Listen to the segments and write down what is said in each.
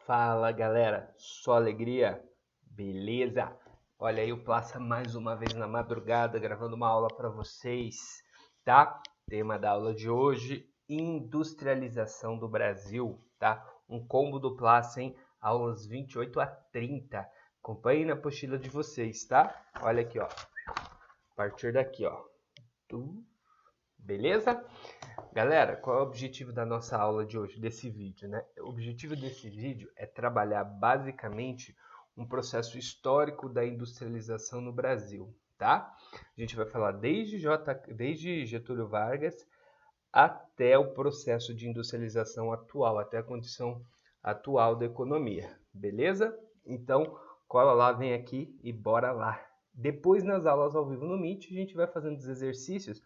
Fala galera, só alegria? Beleza? Olha aí o Plaça mais uma vez na madrugada gravando uma aula para vocês, tá? Tema da aula de hoje: industrialização do Brasil, tá? Um combo do Plaça, hein? Aulas 28 a 30. Acompanhe na apostila de vocês, tá? Olha aqui, ó. A partir daqui, ó. Beleza? Galera, qual é o objetivo da nossa aula de hoje, desse vídeo, né? O objetivo desse vídeo é trabalhar basicamente um processo histórico da industrialização no Brasil, tá? A gente vai falar desde Getúlio Vargas até o processo de industrialização atual, até a condição atual da economia, beleza? Então, cola lá, vem aqui e bora lá. Depois, nas aulas ao vivo no Meet, a gente vai fazendo os exercícios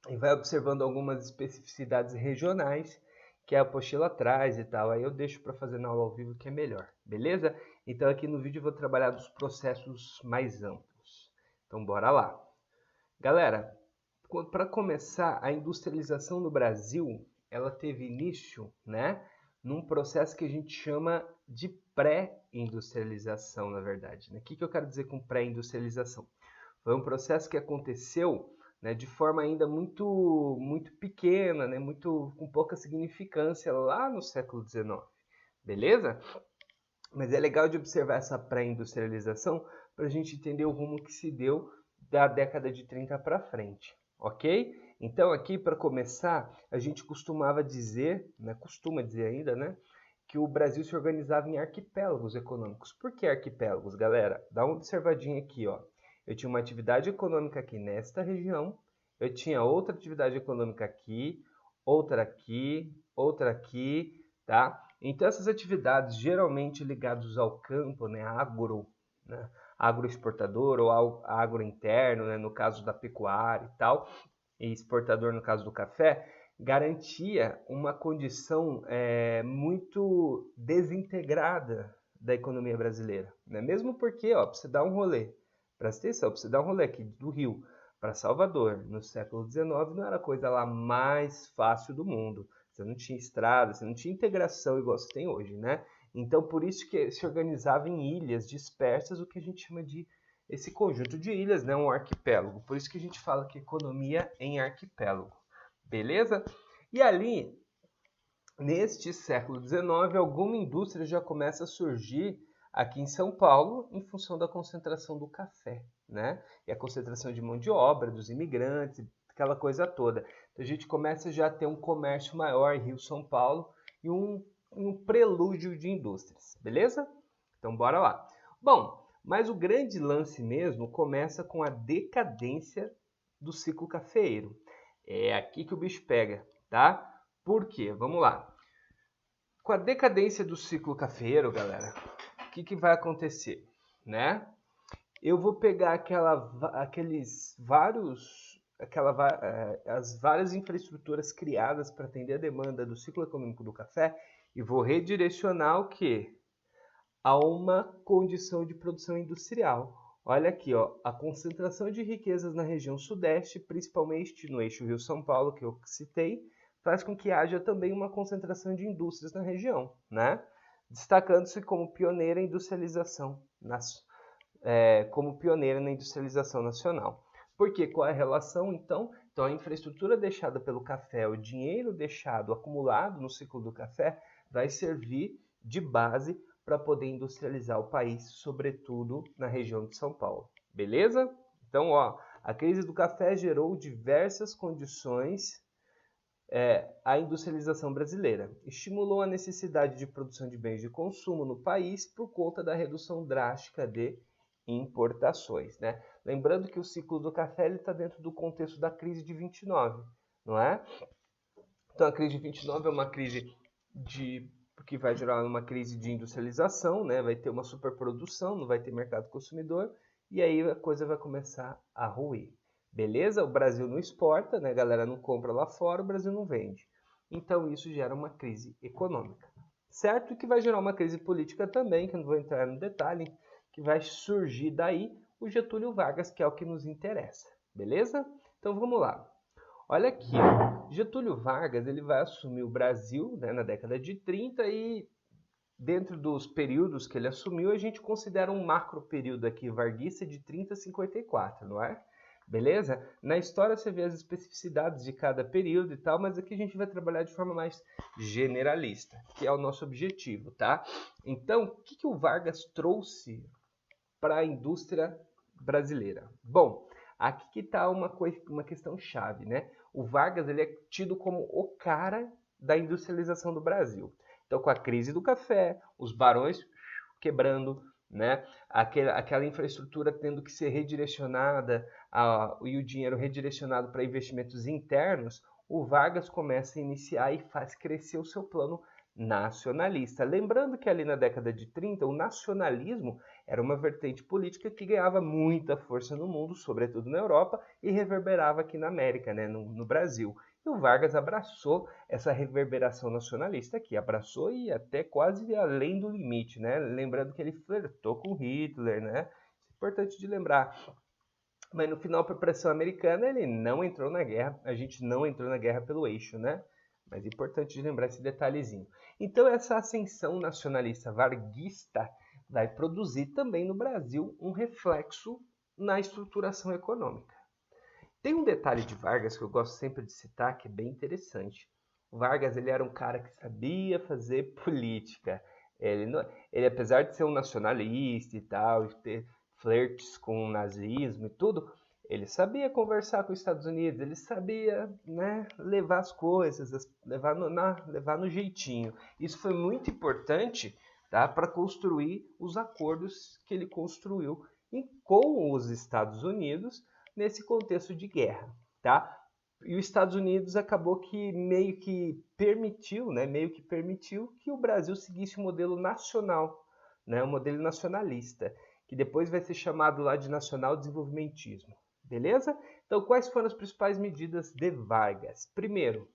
e vai observando algumas especificidades regionais que a apostila traz e tal. Aí eu deixo para fazer na aula ao vivo que é melhor, beleza? Então aqui no vídeo eu vou trabalhar dos processos mais amplos. Então bora lá. Galera, para começar, a industrialização no Brasil, ela teve início, né, num processo que a gente chama de pré-industrialização, na verdade. O que eu quero dizer com pré-industrialização? Foi um processo que aconteceu, né, de forma ainda muito pequena, né, com pouca significância lá no século XIX, beleza? Mas é legal de observar essa pré-industrialização para a gente entender o rumo que se deu da década de 30 para frente, ok? Então aqui, para começar, a gente costuma dizer ainda, né, que o Brasil se organizava em arquipélagos econômicos. Por que arquipélagos, galera? Dá uma observadinha aqui, ó. Eu tinha uma atividade econômica aqui nesta região, eu tinha outra atividade econômica aqui, outra aqui, tá? Então essas atividades geralmente ligadas ao campo, né, agroexportador ou agro interno, né, no caso da pecuária e tal, e exportador no caso do café, garantia uma condição muito desintegrada da economia brasileira, né? Mesmo porque, ó, para você dar um rolê, presta atenção, para você dar um rolê aqui do Rio para Salvador no século XIX não era a coisa lá mais fácil do mundo. Você não tinha estrada, você não tinha integração igual você tem hoje, né? Então, por isso que se organizava em ilhas dispersas, o que a gente chama de esse conjunto de ilhas, né? Um arquipélago. Por isso que a gente fala que economia em arquipélago. Beleza? E ali, neste século XIX, alguma indústria já começa a surgir aqui em São Paulo em função da concentração do café, né? E a concentração de mão de obra, dos imigrantes, aquela coisa toda. Então a gente começa já a ter um comércio maior em Rio, São Paulo e um prelúdio de indústrias, beleza? Então bora lá. Bom, mas o grande lance mesmo começa com a decadência do ciclo cafeeiro. É aqui que o bicho pega, tá? Por quê? Vamos lá. Com a decadência do ciclo cafeeiro, galera, o que vai acontecer, né? Eu vou pegar as várias infraestruturas criadas para atender a demanda do ciclo econômico do café e vou redirecionar o quê? A uma condição de produção industrial. Olha aqui, ó, a concentração de riquezas na região sudeste, principalmente no eixo Rio-São Paulo, que eu citei, faz com que haja também uma concentração de indústrias na região, né? Destacando-se como pioneira na industrialização nacional. Por quê? Qual é a relação, então? Então, a infraestrutura deixada pelo café, o dinheiro deixado, acumulado no ciclo do café, vai servir de base para poder industrializar o país, sobretudo na região de São Paulo. Beleza? Então, ó, a crise do café gerou diversas condições à industrialização brasileira. Estimulou a necessidade de produção de bens de consumo no país por conta da redução drástica de importações, né? Lembrando que o ciclo do café está dentro do contexto da crise de 29, não é? Então, a crise de 29 é uma crise que vai gerar uma crise de industrialização, né? Vai ter uma superprodução, não vai ter mercado consumidor, e aí a coisa vai começar a ruir. Beleza? O Brasil não exporta, né? A galera não compra lá fora, o Brasil não vende. Então isso gera uma crise econômica. Certo? Que vai gerar uma crise política também, que eu não vou entrar no detalhe, que vai surgir daí o Getúlio Vargas, que é o que nos interessa. Beleza? Então vamos lá. Olha aqui, ó. Getúlio Vargas ele vai assumir o Brasil, né, na década de 30 e dentro dos períodos que ele assumiu, a gente considera um macro período aqui varguista de 30 a 54, não é? Beleza? Na história você vê as especificidades de cada período e tal, mas aqui a gente vai trabalhar de forma mais generalista, que é o nosso objetivo, tá? Então, o que o Vargas trouxe para a indústria brasileira? Bom, aqui que está uma questão chave, né? O Vargas ele é tido como o cara da industrialização do Brasil. Então, com a crise do café, os barões quebrando, né? Aquela infraestrutura tendo que ser redirecionada e o dinheiro redirecionado para investimentos internos, o Vargas começa a iniciar e faz crescer o seu plano nacionalista. Lembrando que ali na década de 30, o nacionalismo era uma vertente política que ganhava muita força no mundo, sobretudo na Europa, e reverberava aqui na América, né? no Brasil. E o Vargas abraçou essa reverberação nacionalista aqui, abraçou e até quase além do limite, né? Lembrando que ele flertou com Hitler, né? Isso é importante de lembrar. Mas no final, por pressão americana, ele não entrou na guerra. A gente não entrou na guerra pelo eixo, né? Mas é importante de lembrar esse detalhezinho. Então, essa ascensão nacionalista varguista vai produzir também no Brasil um reflexo na estruturação econômica. Tem um detalhe de Vargas que eu gosto sempre de citar, que é bem interessante. O Vargas ele era um cara que sabia fazer política. Ele apesar de ser um nacionalista e tal, e ter flertes com o nazismo e tudo, ele sabia conversar com os Estados Unidos, ele sabia, né, levar as coisas, levar no jeitinho. Isso foi muito importante, tá, para construir os acordos que ele construiu com os Estados Unidos, nesse contexto de guerra, tá? E os Estados Unidos acabou que meio que permitiu que o Brasil seguisse o modelo nacional, né? O modelo nacionalista, que depois vai ser chamado lá de nacional desenvolvimentismo, beleza? Então, quais foram as principais medidas de Vargas? Primeiro,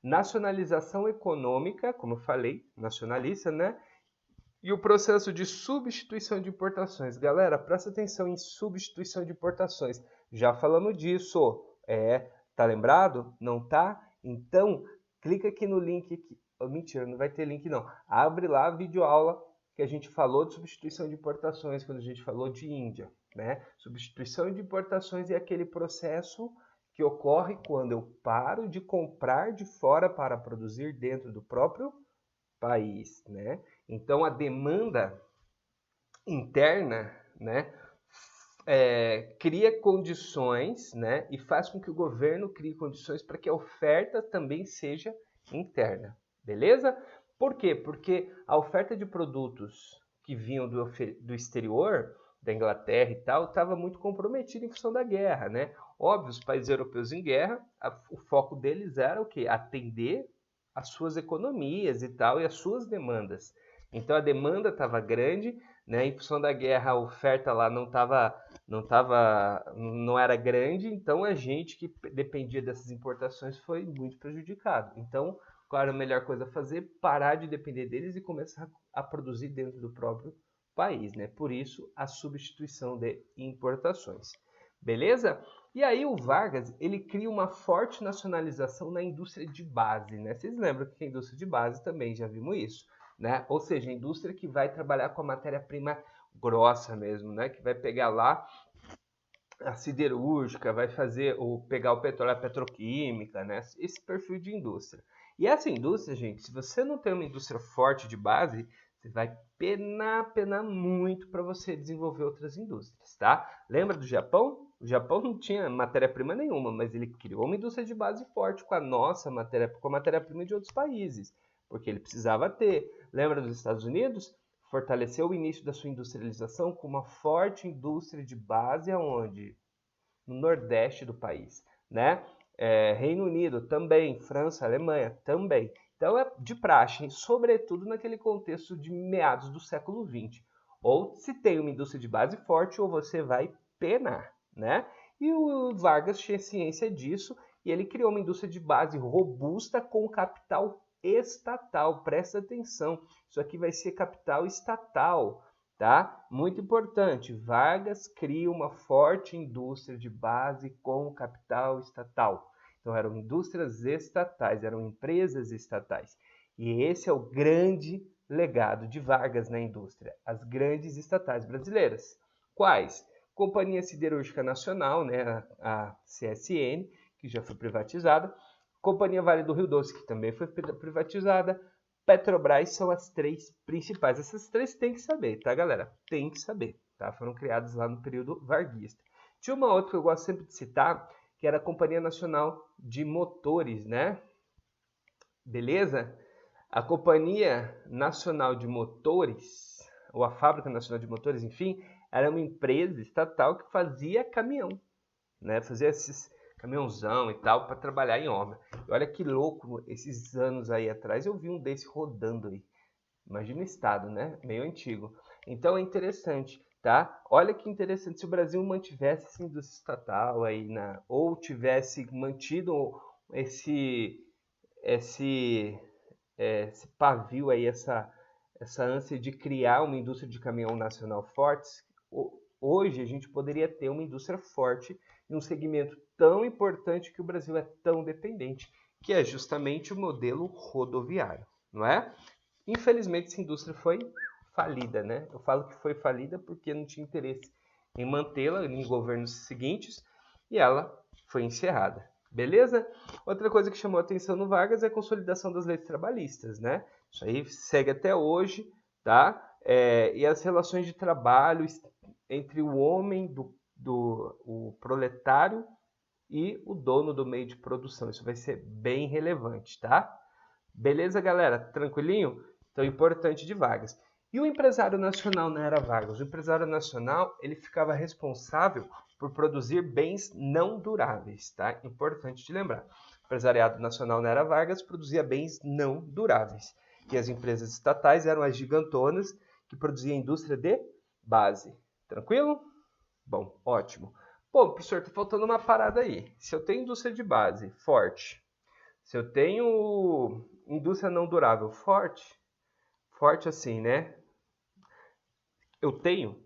nacionalização econômica, como eu falei, nacionalista, né? E o processo de substituição de importações. Galera, presta atenção em substituição de importações. Já falamos disso. Tá lembrado? Não tá? Então, clica aqui no link. Oh, mentira, não vai ter link não. Abre lá a videoaula que a gente falou de substituição de importações, quando a gente falou de Índia, né? Substituição de importações é aquele processo que ocorre quando eu paro de comprar de fora para produzir dentro do próprio país, né? Então, a demanda interna, né, cria condições, né, e faz com que o governo crie condições para que a oferta também seja interna, beleza? Por quê? Porque a oferta de produtos que vinham do exterior, da Inglaterra e tal, estava muito comprometida em função da guerra, né? Óbvio, os países europeus em guerra, o foco deles era o quê? Atender as suas economias e tal, e as suas demandas. Então a demanda estava grande, né? Em função da guerra a oferta lá não era grande, então a gente que dependia dessas importações foi muito prejudicado. Então, qual era a melhor coisa a fazer? Parar de depender deles e começar a produzir dentro do próprio país, né? Por isso a substituição de importações. Beleza? E aí o Vargas, ele cria uma forte nacionalização na indústria de base, né? Vocês lembram que a indústria de base também já vimos isso, né? Ou seja, a indústria que vai trabalhar com a matéria-prima grossa mesmo, né? Que vai pegar lá a siderúrgica, vai pegar o petróleo, a petroquímica, né? Esse perfil de indústria. E essa indústria, gente, se você não tem uma indústria forte de base, você vai penar muito para você desenvolver outras indústrias, tá? Lembra do Japão? O Japão não tinha matéria-prima nenhuma, mas ele criou uma indústria de base forte com a matéria-prima de outros países, porque ele precisava ter. Lembra dos Estados Unidos? Fortaleceu o início da sua industrialização com uma forte indústria de base aonde? No Nordeste do país, né? Reino Unido também, França, Alemanha também. Então é de praxe, sobretudo naquele contexto de meados do século XX. Ou se tem uma indústria de base forte, ou você vai penar, né? E o Vargas tinha ciência disso e ele criou uma indústria de base robusta com capital estatal. Presta atenção, isso aqui vai ser capital estatal, tá? Muito importante, Vargas cria uma forte indústria de base com capital estatal. Então eram indústrias estatais, eram empresas estatais. E esse é o grande legado de Vargas na indústria? As grandes estatais brasileiras. Quais? Companhia Siderúrgica Nacional, né, a CSN, que já foi privatizada. Companhia Vale do Rio Doce, que também foi privatizada. Petrobras são as três principais. Essas três tem que saber, tá, galera? Tem que saber, tá? Foram criadas lá no período varguista. Tinha uma outra que eu gosto sempre de citar, que era a Companhia Nacional de Motores, né? Beleza? A Companhia Nacional de Motores, ou a Fábrica Nacional de Motores, enfim, era uma empresa estatal que fazia caminhão, né? Fazia esses caminhãozão e tal para trabalhar em obra. E olha que louco, esses anos aí atrás eu vi um desse rodando aí. Imagina o estado, né? Meio antigo. Então é interessante, tá? Olha que interessante se o Brasil mantivesse essa indústria estatal aí ou tivesse mantido esse pavio aí, essa ânsia de criar uma indústria de caminhão nacional forte, hoje a gente poderia ter uma indústria forte em um segmento tão importante que o Brasil é tão dependente, que é justamente o modelo rodoviário, não é? Infelizmente, essa indústria foi falida, né? Eu falo que foi falida porque não tinha interesse em mantê-la em governos seguintes e ela foi encerrada. Beleza? Outra coisa que chamou a atenção no Vargas é a consolidação das leis trabalhistas, né? Isso aí segue até hoje, tá? E as relações de trabalho entre o homem, o proletário e o dono do meio de produção. Isso vai ser bem relevante, tá? Beleza, galera? Tranquilinho? Então, importante de Vargas. E o empresário nacional na era Vargas? O empresário nacional, ele ficava responsável por produzir bens não duráveis, tá? Importante de lembrar. O empresariado nacional na era Vargas produzia bens não duráveis. E as empresas estatais eram as gigantonas que produziam indústria de base. Tranquilo? Bom, ótimo. Pô, professor, tá faltando uma parada aí. Se eu tenho indústria de base forte, se eu tenho indústria não durável forte assim, né? Eu tenho.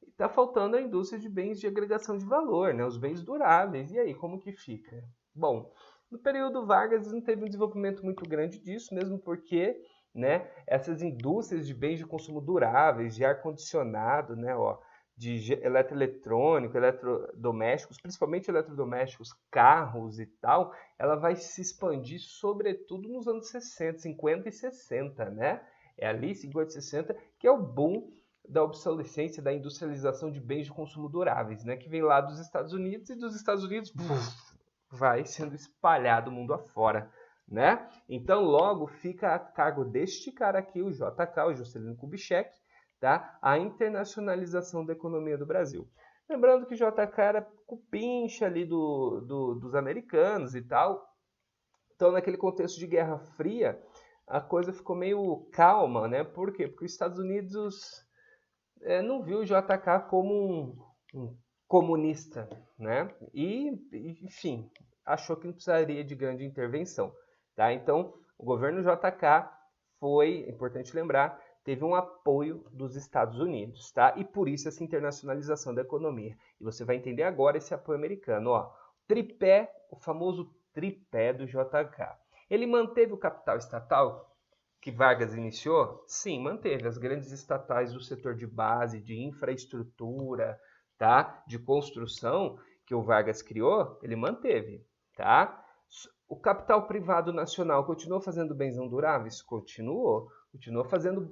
Está faltando a indústria de bens de agregação de valor, né? Os bens duráveis. E aí, como que fica? Bom, no período Vargas não teve um desenvolvimento muito grande disso, mesmo porque, né, essas indústrias de bens de consumo duráveis, de ar-condicionado, né, de eletroeletrônico, eletrodomésticos, principalmente eletrodomésticos, carros e tal, ela vai se expandir sobretudo nos anos 60, 50 e 60, né? É ali, 50 e 60, que é o boom da obsolescência, da industrialização de bens de consumo duráveis, né? Que vem lá dos Estados Unidos e dos Estados Unidos vai sendo espalhado mundo afora, né? Então, logo fica a cargo deste cara aqui, o JK, o Juscelino Kubitschek, tá? A internacionalização da economia do Brasil. Lembrando que JK era cupincha ali dos americanos e tal. Então, naquele contexto de Guerra Fria, a coisa ficou meio calma, né? Por quê? Porque os Estados Unidos não viu o JK como um comunista, né? E, enfim, achou que não precisaria de grande intervenção, tá? Então, o governo JK foi, é importante lembrar, teve um apoio dos Estados Unidos, tá? E por isso essa internacionalização da economia. E você vai entender agora esse apoio americano, ó. Tripé, o famoso tripé do JK. Ele manteve o capital estatal que Vargas iniciou? Sim, manteve. As grandes estatais do setor de base, de infraestrutura, tá? De construção que o Vargas criou, ele manteve, tá? O capital privado nacional continuou fazendo bens não duráveis? Continuou. Continuou fazendo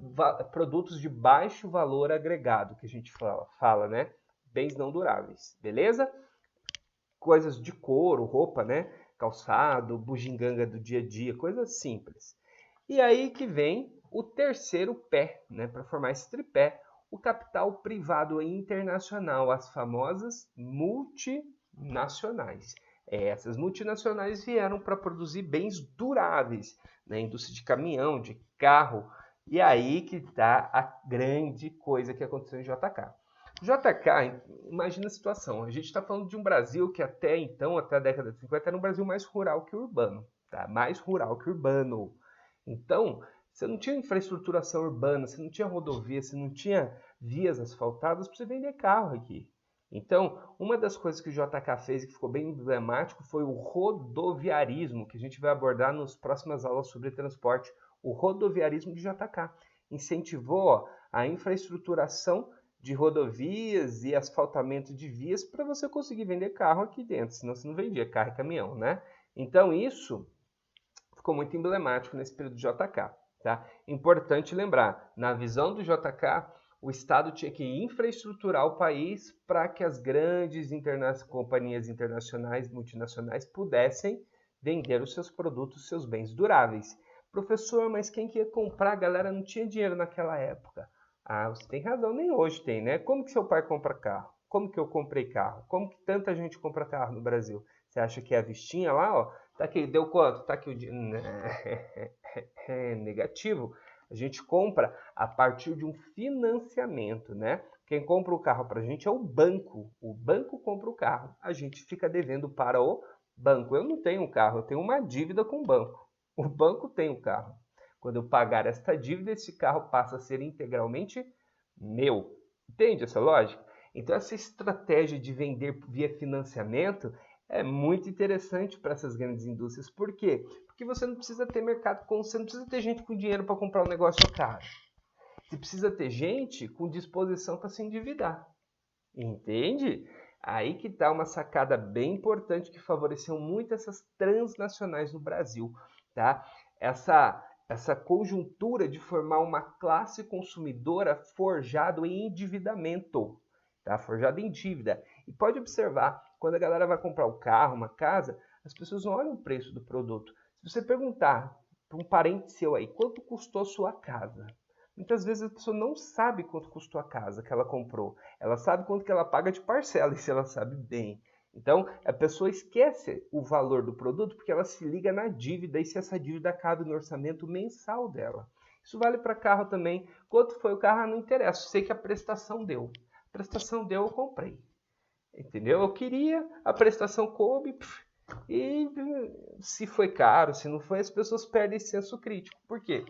produtos de baixo valor agregado, que a gente fala, né? Bens não duráveis, beleza? Coisas de couro, roupa, né? Calçado, bugiganga do dia a dia, coisas simples. E aí que vem o terceiro pé, né, para formar esse tripé, o capital privado internacional, as famosas multinacionais. Essas multinacionais vieram para produzir bens duráveis, né, indústria de caminhão, de carro, e aí que está a grande coisa que aconteceu em JK. JK, imagina a situação, a gente está falando de um Brasil que até então, até a década de 50, era um Brasil mais rural que urbano, tá? Mais rural que urbano. Então, você não tinha infraestruturação urbana, você não tinha rodovia, você não tinha vias asfaltadas para você vender carro aqui. Então, uma das coisas que o JK fez e que ficou bem emblemático foi o rodoviarismo, que a gente vai abordar nas próximas aulas sobre transporte O rodoviarismo de JK incentivou a infraestruturação de rodovias e asfaltamento de vias para você conseguir vender carro aqui dentro, senão você não vendia carro e caminhão, né? Então isso ficou muito emblemático nesse período do JK. Tá? Importante lembrar, na visão do JK, o Estado tinha que infraestruturar o país para que as grandes companhias internacionais, multinacionais, pudessem vender os seus produtos, os seus bens duráveis. Professor, mas quem que ia comprar? A galera não tinha dinheiro naquela época. Ah, você tem razão, nem hoje tem, né? Como que seu pai compra carro? Como que eu comprei carro? Como que tanta gente compra carro no Brasil? Você acha que é a vistinha lá, ó? Tá aqui, deu quanto? Tá aqui o dinheiro. É negativo. A gente compra a partir de um financiamento, né? Quem compra o carro para a gente é o banco. O banco compra o carro. A gente fica devendo para o banco. Eu não tenho um carro, eu tenho uma dívida com o banco. O banco tem o carro. Quando eu pagar esta dívida, esse carro passa a ser integralmente meu. Entende essa lógica? Então, essa estratégia de vender via financiamento é muito interessante para essas grandes indústrias. Por quê? Porque você não precisa ter mercado, você não precisa ter gente com dinheiro para comprar um negócio caro. Você precisa ter gente com disposição para se endividar. Entende? Aí que está uma sacada bem importante que favoreceu muito essas transnacionais no Brasil. Tá? Essa conjuntura de formar uma classe consumidora forjado em endividamento. Tá? Forjado em dívida. E pode observar, quando a galera vai comprar um carro, uma casa, as pessoas não olham o preço do produto. Se você perguntar para um parente seu aí, quanto custou a sua casa? Muitas vezes a pessoa não sabe quanto custou a casa que ela comprou. Ela sabe quanto que ela paga de parcela, isso ela sabe bem. Então, a pessoa esquece o valor do produto porque ela se liga na dívida e se essa dívida cabe no orçamento mensal dela. Isso vale para carro também. Quanto foi o carro? Ah, não interessa, sei que a prestação deu. A prestação deu, eu comprei. Entendeu? Eu queria, a prestação coube, e se foi caro, se não foi, as pessoas perdem senso crítico. Por quê?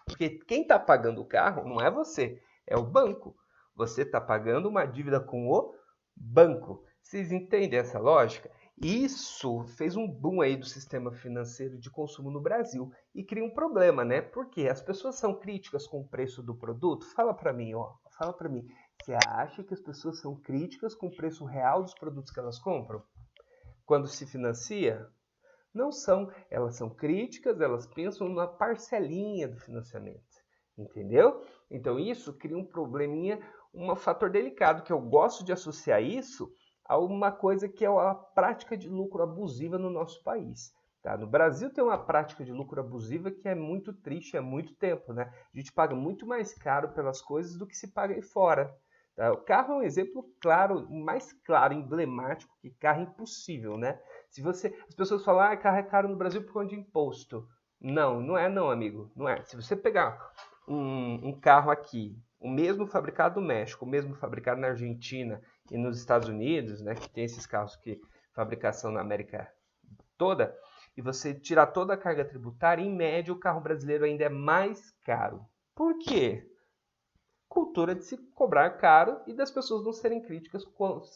Porque quem está pagando o carro não é você, é o banco. Você está pagando uma dívida com o banco. Vocês entendem essa lógica? Isso fez um boom aí do sistema financeiro de consumo no Brasil e cria um problema, né? Porque as pessoas são críticas com o preço do produto. Fala para mim, ó. Fala para mim. Você acha que as pessoas são críticas com o preço real dos produtos que elas compram? Quando se financia? Não são. Elas são críticas, elas pensam na parcelinha do financiamento. Entendeu? Então isso cria um probleminha, um fator delicado, que eu gosto de associar isso a uma coisa que é a prática de lucro abusiva no nosso país. Tá? No Brasil tem uma prática de lucro abusiva que é muito triste há muito tempo. Né? A gente paga muito mais caro pelas coisas do que se paga aí fora. Tá? O carro é um exemplo claro, mais claro, emblemático, que carro é impossível, né? Se você, as pessoas falam, ah, carro é caro no Brasil por conta de imposto. Não, não é não, amigo, não é. Se você pegar um carro aqui, o mesmo fabricado no México, o mesmo fabricado na Argentina e nos Estados Unidos, né, que tem esses carros que fabricação na América toda, e você tirar toda a carga tributária, em média o carro brasileiro ainda é mais caro. Por quê? Cultura de se cobrar caro e das pessoas não serem críticas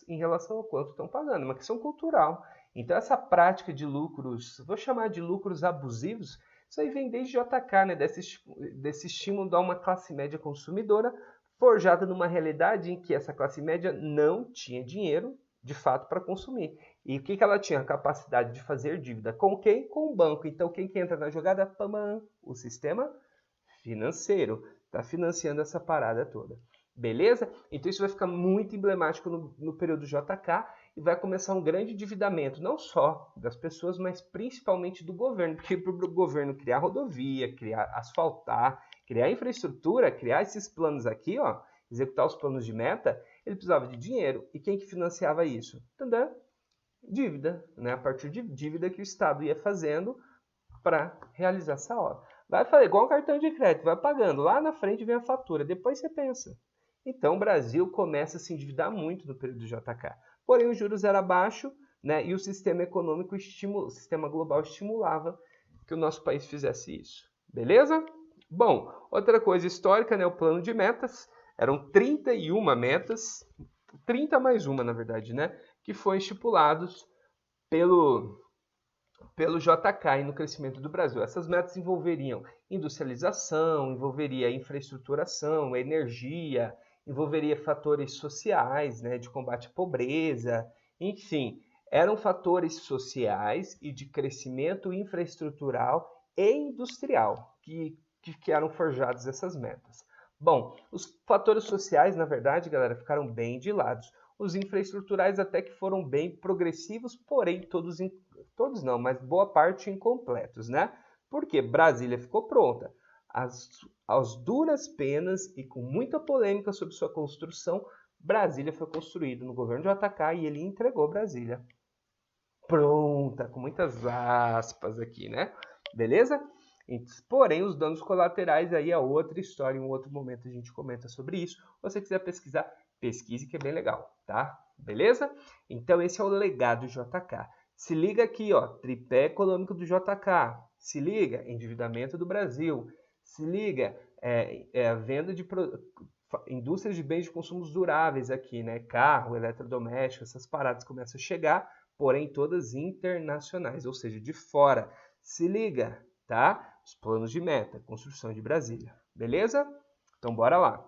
em relação ao quanto estão pagando, uma questão cultural. Então essa prática de lucros, vou chamar de lucros abusivos, isso aí vem desde JK, né? desse estímulo a uma classe média consumidora forjada numa realidade em que essa classe média não tinha dinheiro, de fato, para consumir. E o que ela tinha? A capacidade de fazer dívida. Com quem? Com o banco. Então quem que entra na jogada? Pamam, o sistema financeiro. Está financiando essa parada toda. Beleza? Então isso vai ficar muito emblemático no período JK e vai começar um grande endividamento, não só das pessoas, mas principalmente do governo. Porque para o governo criar rodovia, criar asfaltar, criar infraestrutura, criar esses planos aqui, ó, executar os planos de meta, ele precisava de dinheiro. E quem que financiava isso? Tandã, dívida, né? A partir de dívida que o Estado ia fazendo para realizar essa obra. Vai fazer igual um cartão de crédito, vai pagando. Lá na frente vem a fatura, depois você pensa. Então o Brasil começa a se endividar muito no período do JK. Porém, os juros eram baixos, né, e o sistema econômico, o sistema global estimulava que o nosso país fizesse isso. Beleza? Bom, outra coisa histórica, né, o plano de metas. Eram 31 metas, 30 mais uma, na verdade, né, que foram estipulados pelo pelo JK e no crescimento do Brasil. Essas metas envolveriam industrialização, envolveria infraestruturação, energia, envolveria fatores sociais, né, de combate à pobreza, enfim, eram fatores sociais e de crescimento infraestrutural e industrial que eram forjados essas metas. Bom, os fatores sociais, na verdade, galera, ficaram bem de lado. Os infraestruturais até que foram bem progressivos, porém todos não, mas boa parte incompletos, né? Porque Brasília ficou pronta. Às duras penas e com muita polêmica sobre sua construção, Brasília foi construída no governo de JK e ele entregou Brasília. Pronta, com muitas aspas aqui, né? Beleza? Porém, os danos colaterais aí é outra história, em um outro momento a gente comenta sobre isso. Se você quiser pesquisar, pesquise que é bem legal, tá? Beleza? Então esse é o legado JK. Se liga aqui, ó, tripé econômico do JK. Se liga, endividamento do Brasil. Se liga, a venda de indústrias de bens de consumos duráveis aqui, né? Carro, eletrodoméstico, essas paradas começam a chegar, porém todas internacionais, ou seja, de fora. Se liga, tá? Os planos de meta, construção de Brasília. Beleza? Então bora lá.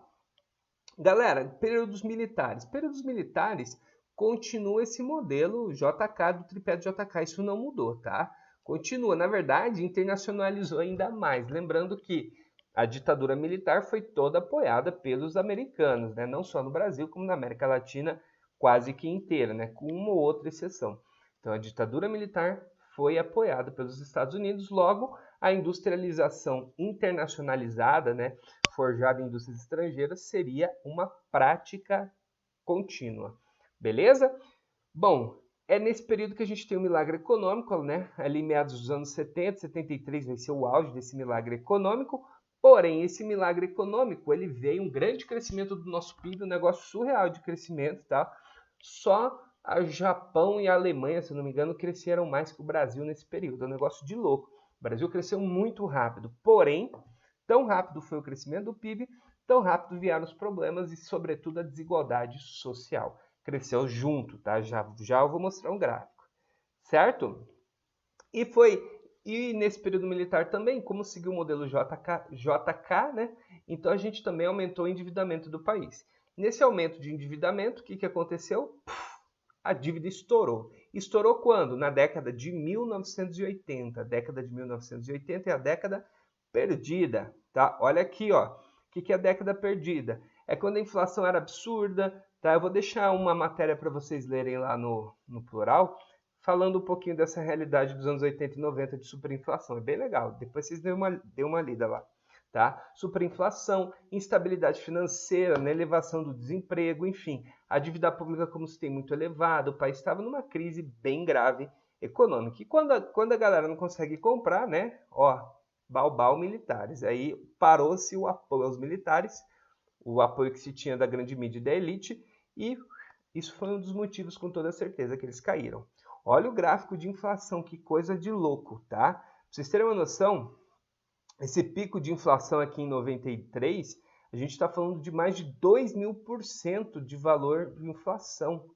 Galera, períodos militares. Períodos militares continua esse modelo JK do tripé do JK, isso não mudou, tá? Continua, na verdade, internacionalizou ainda mais. Lembrando que a ditadura militar foi toda apoiada pelos americanos, né? Não só no Brasil, como na América Latina quase que inteira, né? Com uma ou outra exceção. Então, a ditadura militar foi apoiada pelos Estados Unidos, logo a industrialização internacionalizada, né, forjada em indústrias estrangeiras, seria uma prática contínua. Beleza? Bom, é nesse período que a gente tem o milagre econômico, né? Ali meados dos anos 70, 73 vai ser o auge desse milagre econômico. Porém, esse milagre econômico, ele veio um grande crescimento do nosso PIB, um negócio surreal de crescimento, tá? Só o Japão e a Alemanha, se não me engano, cresceram mais que o Brasil nesse período. É um negócio de louco. O Brasil cresceu muito rápido. Porém, tão rápido foi o crescimento do PIB, tão rápido vieram os problemas e, sobretudo, a desigualdade social. Cresceu junto, tá? Já eu vou mostrar um gráfico. Certo? E nesse período militar também, como seguiu o modelo JK, né? Então a gente também aumentou o endividamento do país. Nesse aumento de endividamento, o que aconteceu? A dívida estourou. Estourou quando? Na década de 1980. A década de 1980 é a década perdida, tá? Olha aqui, ó. O que é a década perdida? É quando a inflação era absurda, tá? Eu vou deixar uma matéria para vocês lerem lá no plural, falando um pouquinho dessa realidade dos anos 80 e 90 de superinflação. É bem legal. Depois vocês dêem uma lida lá. Tá? Superinflação, instabilidade financeira, né? Elevação do desemprego, enfim. A dívida pública, como se tem, muito elevada. O país estava numa crise bem grave econômica. E quando a galera não consegue comprar, né? Ó, balbal militares. Aí parou-se o apoio aos militares, o apoio que se tinha da grande mídia e da elite, e isso foi um dos motivos, com toda certeza, que eles caíram. Olha o gráfico de inflação, que coisa de louco, tá? Pra vocês terem uma noção, esse pico de inflação aqui em 93, a gente está falando de mais de 2.000% de valor de inflação.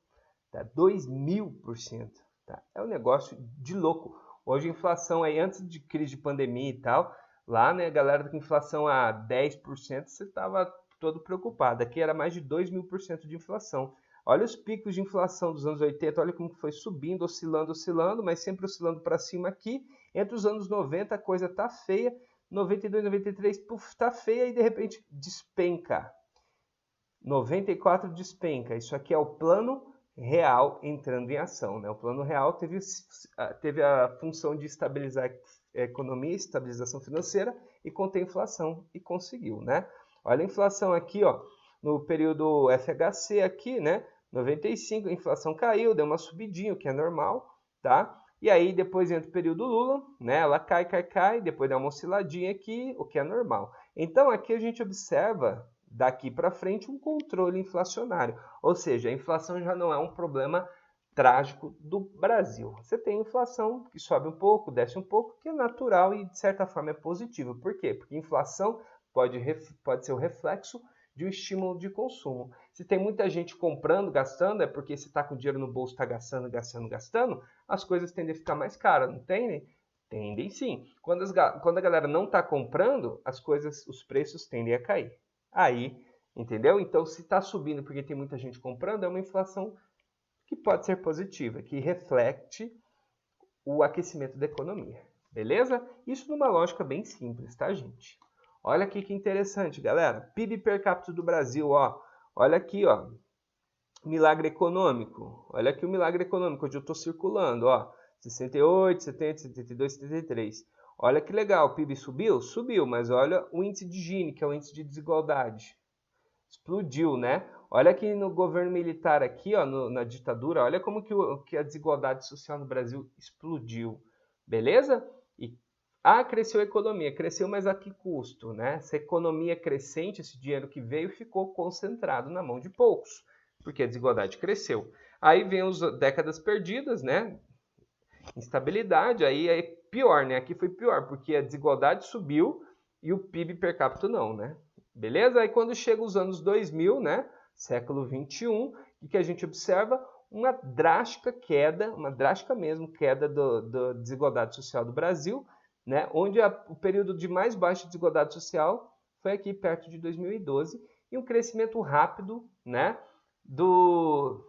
Tá? 2.000%. Tá? É um negócio de louco. Hoje a inflação aí, antes de crise de pandemia e tal, lá, né, a galera com inflação a 10%, você estava todo preocupado. Aqui era mais de 2.000% de inflação. Olha os picos de inflação dos anos 80, olha como foi subindo, oscilando, mas sempre oscilando para cima aqui. Entre os anos 90 a coisa tá feia, 92, 93, puf, tá feia e de repente despenca. 94 despenca. Isso aqui é o plano real entrando em ação, né? O plano real teve a função de estabilizar a economia, estabilização financeira e conter a inflação, e conseguiu, né? Olha a inflação aqui, ó, no período FHC aqui, né? 95, a inflação caiu, deu uma subidinha, o que é normal, tá? E aí depois entra o período Lula, né? Ela cai, depois dá uma osciladinha aqui, o que é normal. Então aqui a gente observa daqui para frente um controle inflacionário, ou seja, a inflação já não é um problema trágico do Brasil. Você tem inflação que sobe um pouco, desce um pouco, que é natural e de certa forma é positivo. Por quê? Porque inflação pode ser o reflexo de um estímulo de consumo. Se tem muita gente comprando, gastando, é porque se está com dinheiro no bolso, está gastando, as coisas tendem a ficar mais caras, não tendem? Tendem sim. Quando a galera não está comprando, os preços tendem a cair. Aí, entendeu? Então, se está subindo porque tem muita gente comprando, é uma inflação que pode ser positiva, que reflete o aquecimento da economia. Beleza? Isso numa lógica bem simples, tá, gente? Olha aqui que interessante, galera. PIB per capita do Brasil, ó. Olha aqui, ó. Milagre econômico. Olha aqui o milagre econômico, onde eu estou circulando, ó. 68, 70, 72, 73. Olha que legal, o PIB subiu? Subiu, mas olha o índice de Gini, que é o índice de desigualdade. Explodiu, né? Olha aqui no governo militar aqui, ó, na ditadura, olha como que a desigualdade social no Brasil explodiu. Beleza? Cresceu a economia. Cresceu, mas a que custo, né? Essa economia crescente, esse dinheiro que veio, ficou concentrado na mão de poucos, porque a desigualdade cresceu. Aí vem as décadas perdidas, né? Instabilidade, aí é pior, né? Aqui foi pior, porque a desigualdade subiu e o PIB per capita não, né? Beleza? Aí quando chega os anos 2000, né? Século 21, o que a gente observa? Uma drástica mesmo, queda da desigualdade social do Brasil, né? Onde o período de mais baixa desigualdade social foi aqui perto de 2012 e um crescimento rápido, né? Do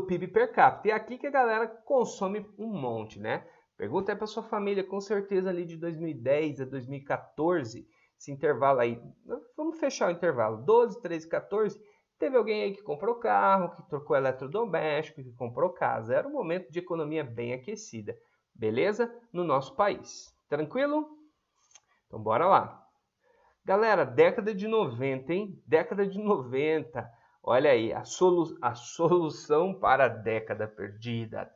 PIB per capita. E é aqui que a galera consome um monte, né? Pergunta aí para sua família, com certeza ali de 2010 a 2014, esse intervalo aí, vamos fechar o intervalo, 12, 13, 14, teve alguém aí que comprou carro, que trocou eletrodoméstico, que comprou casa. Era um momento de economia bem aquecida, beleza? No nosso país. Tranquilo? Então bora lá. Galera, década de 90, hein? Década de 90. Olha aí, a solução para a década perdida.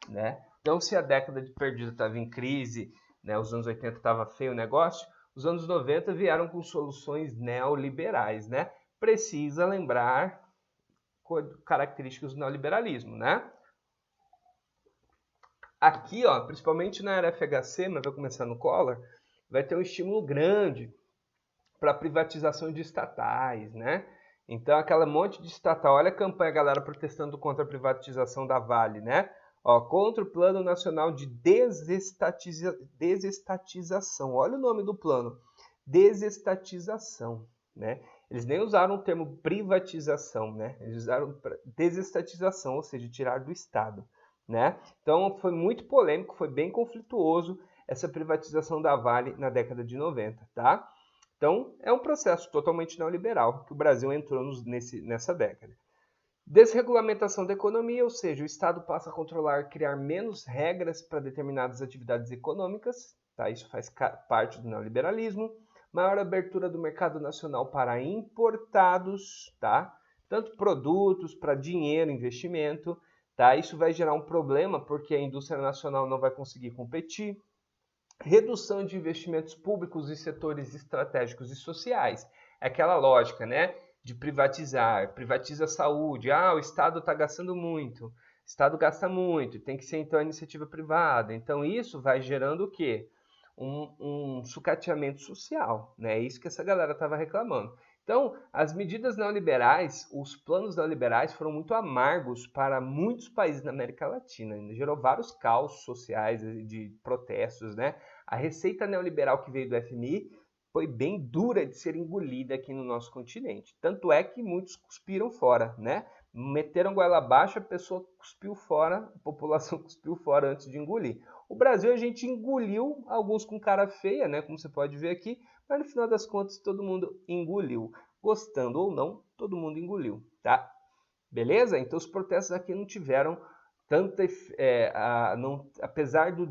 Né? Então, se a década de perdida estava em crise, né, os anos 80 estava feio o negócio, os anos 90 vieram com soluções neoliberais. Né? Precisa lembrar características do neoliberalismo. Né? Aqui, ó, principalmente na era FHC, mas vai começar no Collor, vai ter um estímulo grande para privatização de estatais, né? Então, aquela monte de estatal, olha a campanha, galera, protestando contra a privatização da Vale, né? Ó, contra o Plano Nacional de Desestatização. Olha o nome do plano, desestatização, né? Eles nem usaram o termo privatização, né? Eles usaram desestatização, ou seja, tirar do Estado, né? Então, foi muito polêmico, foi bem conflituoso essa privatização da Vale na década de 90, tá? Então, é um processo totalmente neoliberal que o Brasil entrou nessa década. Desregulamentação da economia, ou seja, o Estado passa a controlar, criar menos regras para determinadas atividades econômicas, tá? Isso faz parte do neoliberalismo. Maior abertura do mercado nacional para importados, tá? Tanto produtos para dinheiro, investimento, tá? Isso vai gerar um problema porque a indústria nacional não vai conseguir competir. Redução de investimentos públicos em setores estratégicos e sociais. É aquela lógica, né? De privatizar, privatiza a saúde. O Estado está gastando muito, o Estado gasta muito, tem que ser então a iniciativa privada. Então isso vai gerando o quê? Um sucateamento social, né? É isso que essa galera estava reclamando. Então, as medidas neoliberais, os planos neoliberais foram muito amargos para muitos países na América Latina. Gerou vários caos sociais, de protestos, né? A receita neoliberal que veio do FMI foi bem dura de ser engolida aqui no nosso continente. Tanto é que muitos cuspiram fora, né? Meteram goela abaixo, a pessoa cuspiu fora, a população cuspiu fora antes de engolir. O Brasil a gente engoliu, alguns com cara feia, né? Como você pode ver aqui, mas no final das contas todo mundo engoliu. Gostando ou não, todo mundo engoliu, tá? Beleza? Então os protestos aqui não tiveram tanta... apesar do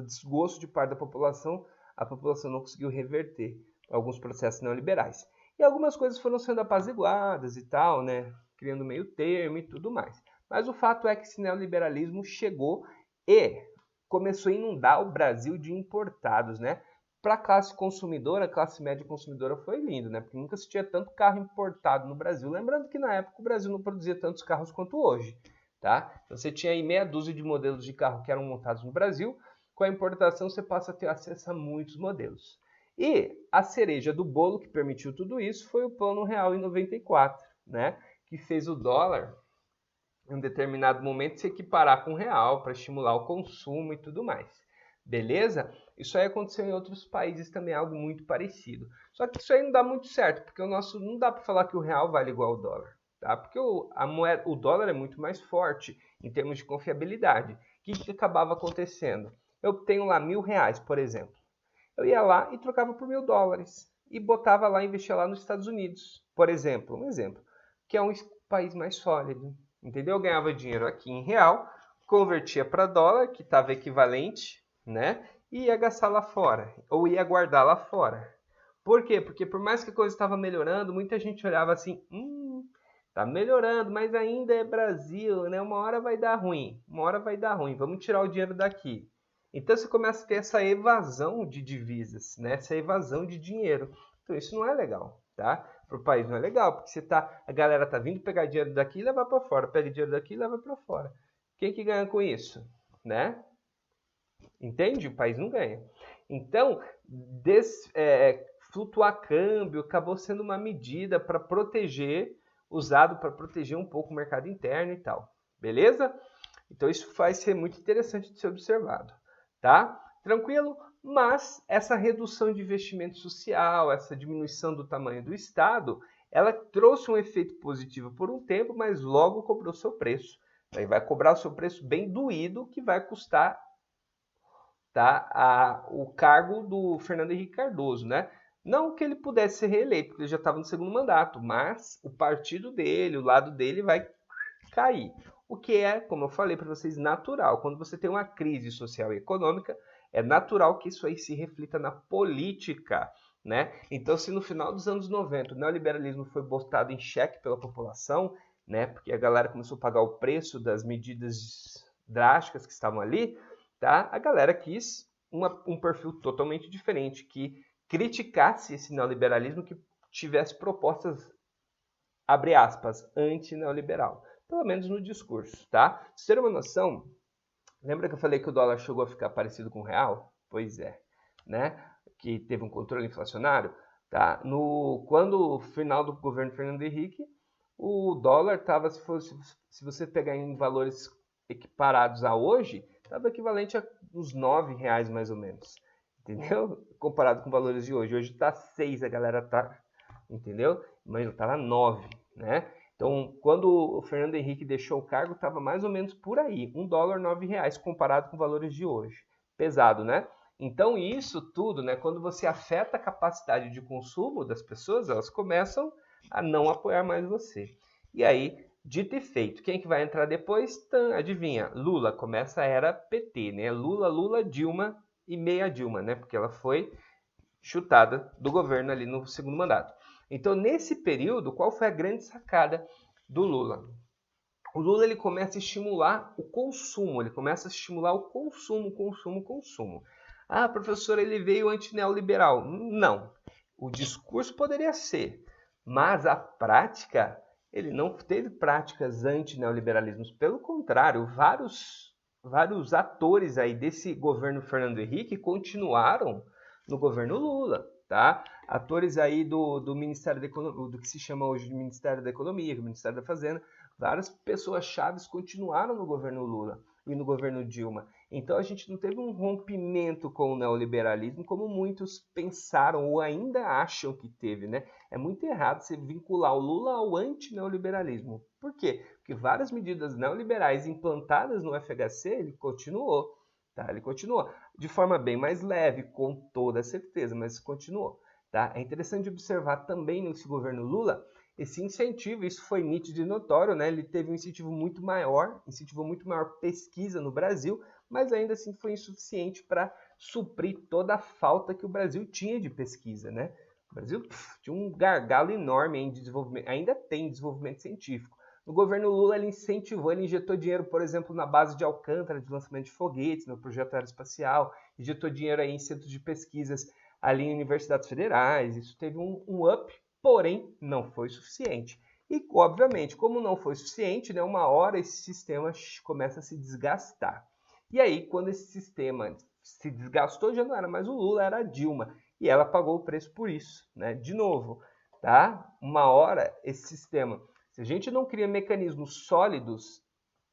desgosto de parte da população, a população não conseguiu reverter alguns processos neoliberais. E algumas coisas foram sendo apaziguadas e tal, né? Criando meio termo e tudo mais. Mas o fato é que esse neoliberalismo chegou e começou a inundar o Brasil de importados, né? Para a classe consumidora, a classe média consumidora foi lindo, né? Porque nunca se tinha tanto carro importado no Brasil. Lembrando que na época o Brasil não produzia tantos carros quanto hoje, tá? Então você tinha aí meia dúzia de modelos de carro que eram montados no Brasil. Com a importação você passa a ter acesso a muitos modelos. E a cereja do bolo que permitiu tudo isso foi o Plano Real em 94, né? Que fez o dólar, em um determinado momento, se equiparar com o real para estimular o consumo e tudo mais. Beleza? Isso aí aconteceu em outros países também, algo muito parecido. Só que isso aí não dá muito certo, porque o nosso não dá para falar que o real vale igual ao dólar, tá? Porque o dólar é muito mais forte em termos de confiabilidade. O que acabava acontecendo? Eu tenho lá R$1.000, por exemplo. Eu ia lá e trocava por $1.000 e botava lá, investia lá nos Estados Unidos, por exemplo, um exemplo, que é um país mais sólido, entendeu? Eu ganhava dinheiro aqui em real, convertia para dólar, que estava equivalente, né? E ia gastar lá fora, ou ia guardar lá fora. Por quê? Porque por mais que a coisa estava melhorando, muita gente olhava assim, tá melhorando, mas ainda é Brasil, né? Uma hora vai dar ruim, vamos tirar o dinheiro daqui. Então você começa a ter essa evasão de divisas, né? Essa evasão de dinheiro. Então isso não é legal, tá? Para o país não é legal, porque a galera tá vindo pegar dinheiro daqui e levar para fora, pega dinheiro daqui e leva para fora. Quem que ganha com isso, né? Entende? O país não ganha. Então, flutuar câmbio acabou sendo uma medida para proteger, usado para proteger um pouco o mercado interno e tal. Beleza? Então isso vai ser muito interessante de ser observado, tá? Tranquilo? Mas essa redução de investimento social, essa diminuição do tamanho do Estado, ela trouxe um efeito positivo por um tempo, mas logo cobrou seu preço. Aí vai cobrar o seu preço bem doído, que vai custar, tá, o cargo do Fernando Henrique Cardoso, né? Não que ele pudesse ser reeleito, porque ele já estava no segundo mandato, mas o partido dele, o lado dele vai cair. O que é, como eu falei para vocês, natural. Quando você tem uma crise social e econômica, é natural que isso aí se reflita na política, né? Então, se no final dos anos 90 o neoliberalismo foi botado em xeque pela população, né? Porque a galera começou a pagar o preço das medidas drásticas que estavam ali, tá? A galera quis um perfil totalmente diferente, que criticasse esse neoliberalismo, que tivesse propostas, abre aspas, anti-neoliberal. Pelo menos no discurso, tá? Pra você ter uma noção, lembra que eu falei que o dólar chegou a ficar parecido com o real? Pois é, né? Que teve um controle inflacionário, tá? Quando o final do governo Fernando Henrique, o dólar estava, se você pegar em valores equiparados a hoje, estava equivalente a uns R$9 mais ou menos, entendeu? Comparado com valores de hoje. Hoje está 6, a galera tá, entendeu? Mas não estava 9, né? Então, quando o Fernando Henrique deixou o cargo, estava mais ou menos por aí, $1, R$9, comparado com valores de hoje. Pesado, né? Então, isso tudo, né, quando você afeta a capacidade de consumo das pessoas, elas começam a não apoiar mais você. E aí, dito e feito, quem que vai entrar depois? Adivinha, Lula, começa a era PT, né? Lula, Dilma e meia Dilma, né? Porque ela foi chutada do governo ali no segundo mandato. Então, nesse período, qual foi a grande sacada do Lula? O Lula ele começa a estimular o consumo, consumo. Ah, professor, ele veio anti-neoliberal. Não, o discurso poderia ser, mas a prática, ele não teve práticas anti-neoliberalismos. Pelo contrário, vários atores aí desse governo Fernando Henrique continuaram no governo Lula, tá? Atores aí do Ministério da Economia, do que se chama hoje de Ministério da Economia, do Ministério da Fazenda, várias pessoas chaves continuaram no governo Lula e no governo Dilma. Então a gente não teve um rompimento com o neoliberalismo como muitos pensaram ou ainda acham que teve, né? É muito errado você vincular o Lula ao anti-neoliberalismo. Por quê? Porque várias medidas neoliberais implantadas no FHC, ele continuou. Tá? Ele continuou de forma bem mais leve, com toda certeza, mas continuou. Tá? É interessante observar também nesse governo Lula esse incentivo, isso foi nítido e notório, né? Ele teve um incentivo muito maior, incentivou muito maior pesquisa no Brasil, mas ainda assim foi insuficiente para suprir toda a falta que o Brasil tinha de pesquisa, né? O Brasil tinha um gargalo enorme em desenvolvimento, ainda tem desenvolvimento científico. No governo Lula, ele incentivou, ele injetou dinheiro, por exemplo, na base de Alcântara, de lançamento de foguetes, no projeto aeroespacial, injetou dinheiro aí em centros de pesquisas ali em universidades federais, isso teve um up, porém não foi suficiente. E, obviamente, como não foi suficiente, né, uma hora esse sistema começa a se desgastar. E aí, quando esse sistema se desgastou, já não era mais o Lula, era a Dilma. e ela pagou o preço por isso, né? De novo, tá? Uma hora esse sistema, se a gente não cria mecanismos sólidos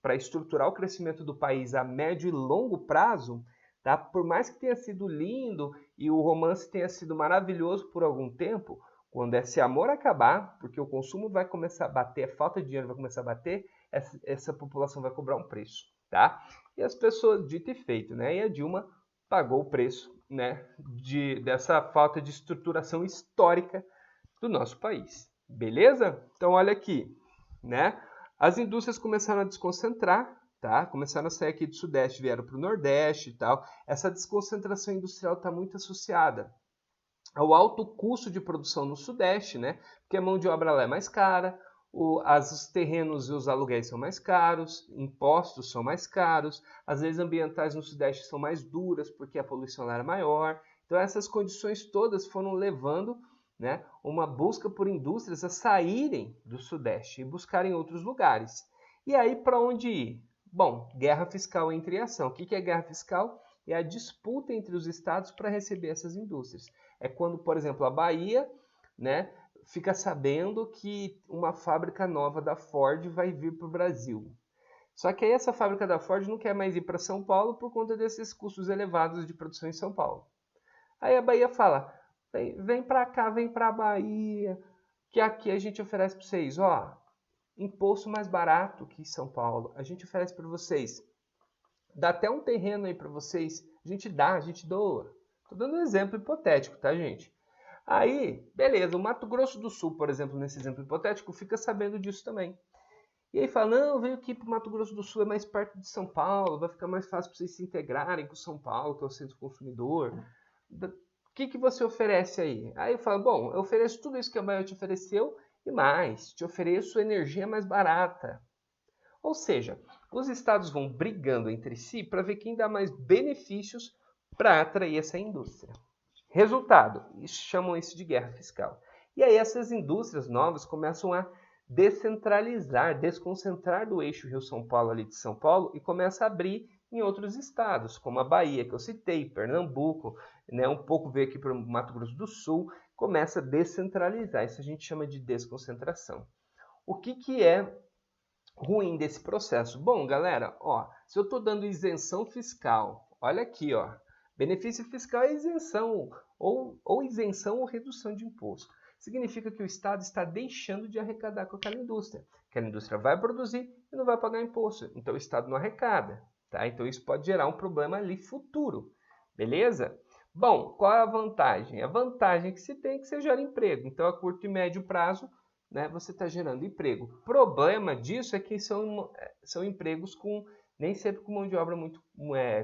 para estruturar o crescimento do país a médio e longo prazo, tá? Por mais que tenha sido lindo e o romance tenha sido maravilhoso por algum tempo, quando esse amor acabar, porque o consumo vai começar a bater, a falta de dinheiro vai começar a bater, essa população vai cobrar um preço, tá? E as pessoas, dito e feito, né? E a Dilma pagou o preço, né? Dessa falta de estruturação histórica do nosso país. Beleza? Então olha aqui, né? As indústrias começaram a desconcentrar, tá? Começaram a sair aqui do Sudeste, vieram para o Nordeste e tal. Essa desconcentração industrial está muito associada ao alto custo de produção no Sudeste, né? Porque a mão de obra lá é mais cara, os terrenos e os aluguéis são mais caros, impostos são mais caros, as leis ambientais no Sudeste são mais duras porque a poluição lá era maior. Então essas condições todas foram levando, né, uma busca por indústrias a saírem do Sudeste e buscarem outros lugares. E aí para onde ir? Bom, guerra fiscal entra em ação. O que é guerra fiscal? É a disputa entre os estados para receber essas indústrias. É quando, por exemplo, a Bahia, né, fica sabendo que uma fábrica nova da Ford vai vir para o Brasil. Só que aí essa fábrica da Ford não quer mais ir para São Paulo por conta desses custos elevados de produção em São Paulo. Aí a Bahia fala, vem para cá, vem para a Bahia, que aqui a gente oferece para vocês, ó, imposto mais barato que em São Paulo. A gente oferece para vocês, dá até um terreno aí para vocês, a gente doa. Estou dando um exemplo hipotético, tá, gente? Aí, beleza, o Mato Grosso do Sul, por exemplo, nesse exemplo hipotético, fica sabendo disso também. E aí fala, não, veio aqui para o Mato Grosso do Sul, é mais perto de São Paulo, vai ficar mais fácil para vocês se integrarem com São Paulo, que é o centro consumidor. O que você oferece aí? Aí eu falo, bom, eu ofereço tudo isso que a Bahia te ofereceu e mais, te ofereço energia mais barata. Ou seja, os estados vão brigando entre si para ver quem dá mais benefícios para atrair essa indústria. Resultado, chamam isso de guerra fiscal. E aí essas indústrias novas começam a descentralizar, desconcentrar do eixo Rio-São Paulo ali de São Paulo e começa a abrir em outros estados, como a Bahia, que eu citei, Pernambuco, né, um pouco veio aqui para o Mato Grosso do Sul, começa a descentralizar. Isso a gente chama de desconcentração. O que é ruim desse processo? Bom, galera, ó, se eu estou dando isenção fiscal, olha aqui, ó, benefício fiscal é isenção, ou isenção ou redução de imposto. Significa que o Estado está deixando de arrecadar com aquela indústria. Aquela indústria vai produzir e não vai pagar imposto. Então o Estado não arrecada. Tá? Então isso pode gerar um problema ali futuro. Beleza? Bom, qual é a vantagem? A vantagem que se tem é que você gera emprego. Então a curto e médio prazo, né, você está gerando emprego. O problema disso é que são empregos nem sempre com mão de obra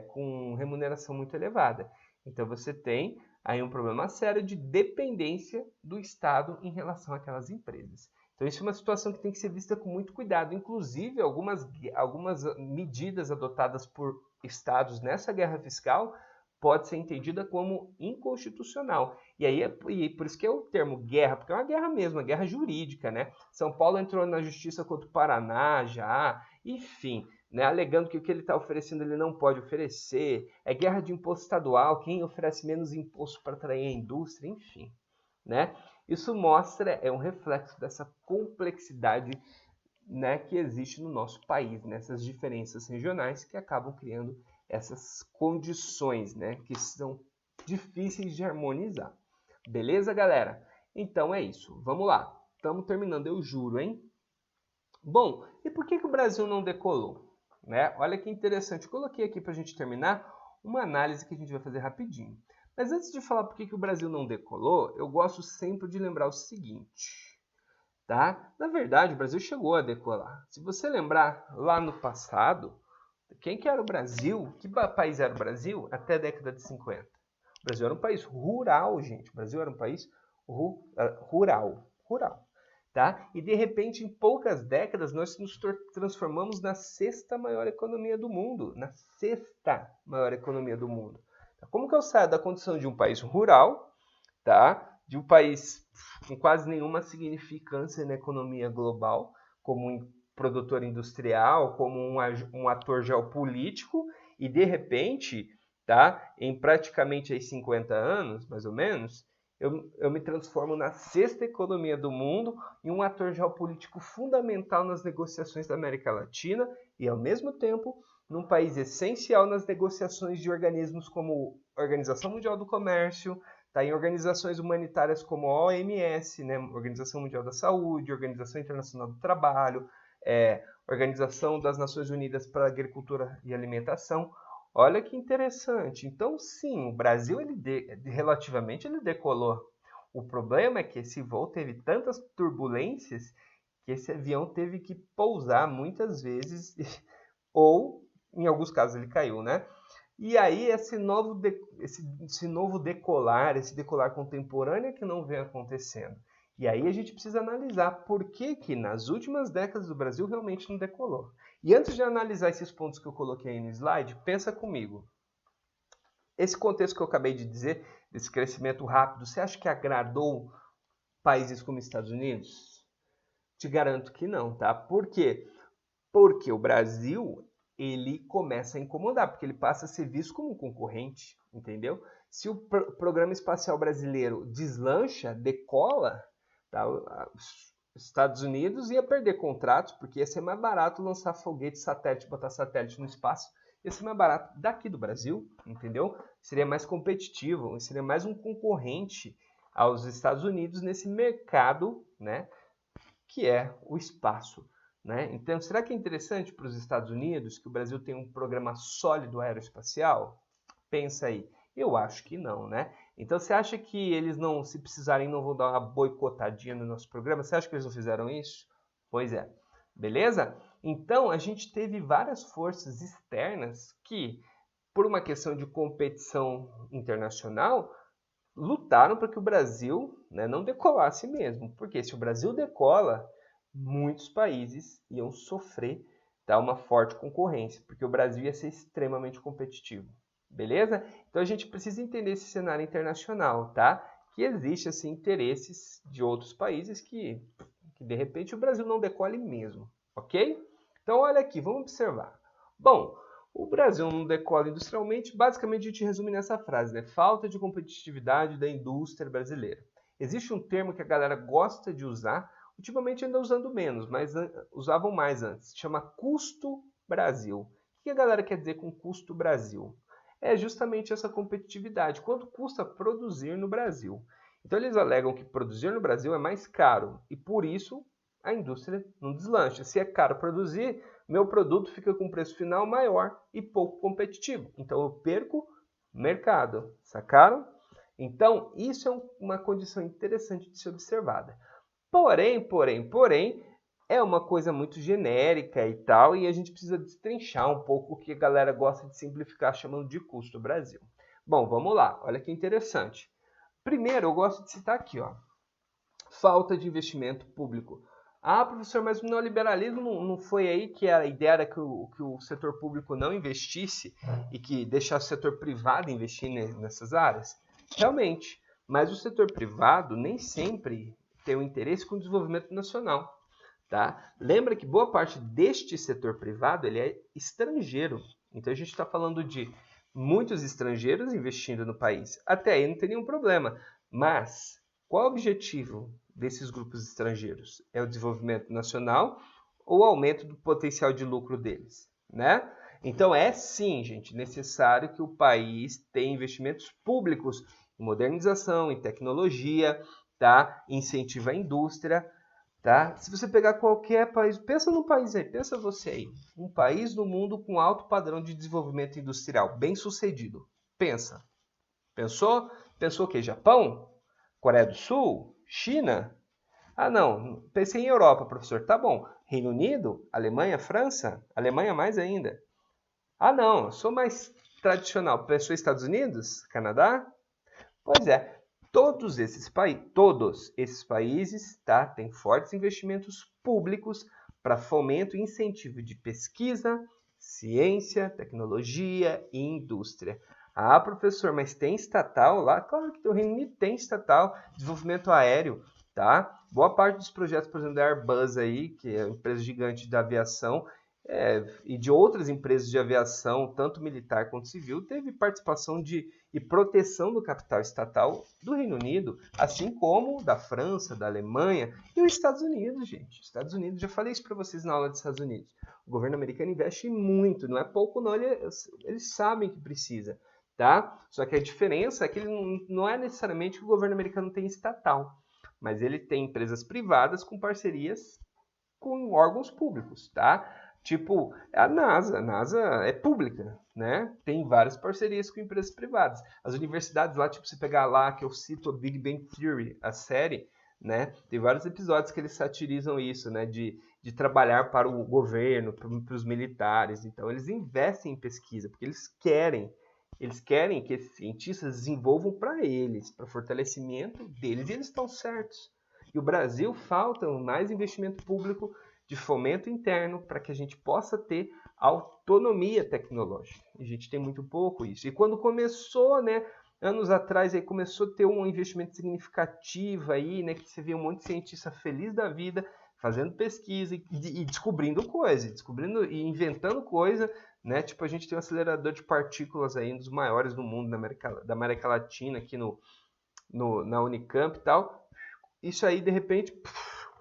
com remuneração muito elevada. Então você tem aí um problema sério de dependência do Estado em relação àquelas empresas. Então isso é uma situação que tem que ser vista com muito cuidado. Inclusive, algumas medidas adotadas por estados nessa guerra fiscal pode ser entendida como inconstitucional. E aí por isso que é o termo guerra, porque é uma guerra mesmo, uma guerra jurídica, né? São Paulo entrou na justiça contra o Paraná já, enfim, né, alegando que o que ele está oferecendo ele não pode oferecer, é guerra de imposto estadual, quem oferece menos imposto para atrair a indústria, enfim. Né? Isso mostra, é um reflexo dessa complexidade, né, que existe no nosso país, nessas diferenças regionais que acabam criando essas condições, né, que são difíceis de harmonizar. Beleza, galera? Então é isso. Vamos lá. Estamos terminando, eu juro, hein? Bom, e por que o Brasil não decolou? Né? Olha que interessante. Eu coloquei aqui para a gente terminar uma análise que a gente vai fazer rapidinho. Mas antes de falar por que o Brasil não decolou, eu gosto sempre de lembrar o seguinte. Tá? Na verdade, o Brasil chegou a decolar. Se você lembrar, lá no passado, quem que era o Brasil? Que país era o Brasil até a década de 50? O Brasil era um país rural, gente. O Brasil era um país rural. Tá? E de repente, em poucas décadas, nós nos transformamos na sexta maior economia do mundo. Na sexta maior economia do mundo. Como que eu saio da condição de um país rural, tá? De um país com quase nenhuma significância na economia global, como um produtor industrial, como um ator geopolítico, e de repente, tá? Em praticamente aí 50 anos, mais ou menos, eu me transformo na sexta economia do mundo e um ator geopolítico fundamental nas negociações da América Latina e, ao mesmo tempo, num país essencial nas negociações de organismos como a Organização Mundial do Comércio, tá? Em organizações humanitárias como a OMS, né? Organização Mundial da Saúde, Organização Internacional do Trabalho, Organização das Nações Unidas para a Agricultura e Alimentação. Olha que interessante. Então, sim, o Brasil, relativamente, ele decolou. O problema é que esse voo teve tantas turbulências que esse avião teve que pousar muitas vezes, ou, em alguns casos, ele caiu, né? E aí, esse novo decolar, esse decolar contemporâneo que não vem acontecendo. E aí a gente precisa analisar por que nas últimas décadas o Brasil realmente não decolou. E antes de analisar esses pontos que eu coloquei aí no slide, pensa comigo. Esse contexto que eu acabei de dizer, desse crescimento rápido, você acha que agradou países como Estados Unidos? Te garanto que não, tá? Por quê? Porque o Brasil, ele começa a incomodar, porque ele passa a ser visto como um concorrente, entendeu? Se o programa espacial brasileiro deslancha, decola, tá? Os Estados Unidos ia perder contratos, porque ia ser mais barato lançar foguete, satélite, botar satélite no espaço, ia ser mais barato daqui do Brasil, entendeu? Seria mais competitivo, seria mais um concorrente aos Estados Unidos nesse mercado, né, que é o espaço. Né? Então, será que é interessante para os Estados Unidos que o Brasil tem um programa sólido aeroespacial? Pensa aí. Eu acho que não, né? Então, você acha que eles não, se precisarem, não vão dar uma boicotadinha no nosso programa? Você acha que eles não fizeram isso? Pois é. Beleza? Então, a gente teve várias forças externas que, por uma questão de competição internacional, lutaram para que o Brasil, né, não decolasse mesmo. Porque se o Brasil decola, muitos países iam sofrer, tá, uma forte concorrência, porque o Brasil ia ser extremamente competitivo. Beleza? Então a gente precisa entender esse cenário internacional, tá? Que existe assim interesses de outros países que de repente o Brasil não decole mesmo, ok? Então olha aqui, vamos observar. Bom, o Brasil não decola industrialmente, basicamente a gente resume nessa frase, né? Falta de competitividade da indústria brasileira. Existe um termo que a galera gosta de usar, ultimamente ainda usando menos, mas usavam mais antes. Chama custo Brasil. O que a galera quer dizer com custo Brasil? É justamente essa competitividade. Quanto custa produzir no Brasil? Então eles alegam que produzir no Brasil é mais caro e por isso a indústria não deslancha. Se é caro produzir, meu produto fica com preço final maior e pouco competitivo. Então eu perco mercado. Sacaram? Então isso é uma condição interessante de ser observada. Porém, é uma coisa muito genérica e tal, e a gente precisa destrinchar um pouco o que a galera gosta de simplificar chamando de custo Brasil. Bom, vamos lá, olha que interessante. Primeiro, eu gosto de citar aqui, ó, falta de investimento público. Ah, professor, mas o neoliberalismo não foi aí que a ideia era que o setor público não investisse e que deixasse o setor privado investir nessas áreas? Realmente, mas o setor privado nem sempre tem um interesse com o desenvolvimento nacional. Tá? Lembra que boa parte deste setor privado ele é estrangeiro. Então a gente está falando de muitos estrangeiros investindo no país. Até aí não tem nenhum problema. Mas qual é o objetivo desses grupos estrangeiros? É o desenvolvimento nacional ou o aumento do potencial de lucro deles? Né? Então é sim, gente, necessário que o país tenha investimentos públicos em modernização, em tecnologia, tá? Incentiva a indústria. Tá? Se você pegar qualquer país, pensa num país aí, pensa você aí, um país no mundo com alto padrão de desenvolvimento industrial, bem sucedido. Pensa. Pensou? Pensou o quê? Japão? Coreia do Sul? China? Ah, não. Pensei em Europa, professor. Tá bom. Reino Unido? Alemanha? França? Alemanha mais ainda. Ah, não. Eu sou mais tradicional. Pensou em Estados Unidos? Canadá? Pois é. Todos esses países tá, têm fortes investimentos públicos para fomento e incentivo de pesquisa, ciência, tecnologia e indústria. Ah, professor, mas tem estatal lá? Claro que o Reino Unido tem estatal, desenvolvimento aéreo, tá? Boa parte dos projetos, por exemplo, da Airbus aí, que é uma empresa gigante da aviação, e de outras empresas de aviação, tanto militar quanto civil, teve participação e proteção do capital estatal do Reino Unido, assim como da França, da Alemanha e os Estados Unidos, gente. Os Estados Unidos, já falei isso para vocês na aula dos Estados Unidos. O governo americano investe muito, não é pouco não, eles sabem que precisa, tá? Só que a diferença é que ele não é necessariamente que o governo americano tem estatal, mas ele tem empresas privadas com parcerias com órgãos públicos, tá? Tipo, a NASA é pública, né? Tem várias parcerias com empresas privadas. As universidades lá, tipo, você pegar lá, que eu cito a Big Bang Theory, a série, né? Tem vários episódios que eles satirizam isso, né? De trabalhar para o governo, para os militares. Então, eles investem em pesquisa, porque eles querem que esses cientistas desenvolvam para eles, para fortalecimento deles, e eles estão certos. E o Brasil falta mais investimento público de fomento interno para que a gente possa ter autonomia tecnológica. A gente tem muito pouco isso. E quando começou, né, anos atrás, aí começou a ter um investimento significativo aí, né, que você vê um monte de cientista feliz da vida, fazendo pesquisa e descobrindo coisa, descobrindo e inventando coisa, né? Tipo, a gente tem um acelerador de partículas aí, um dos maiores do mundo da América Latina, aqui na Unicamp e tal. Isso aí, de repente,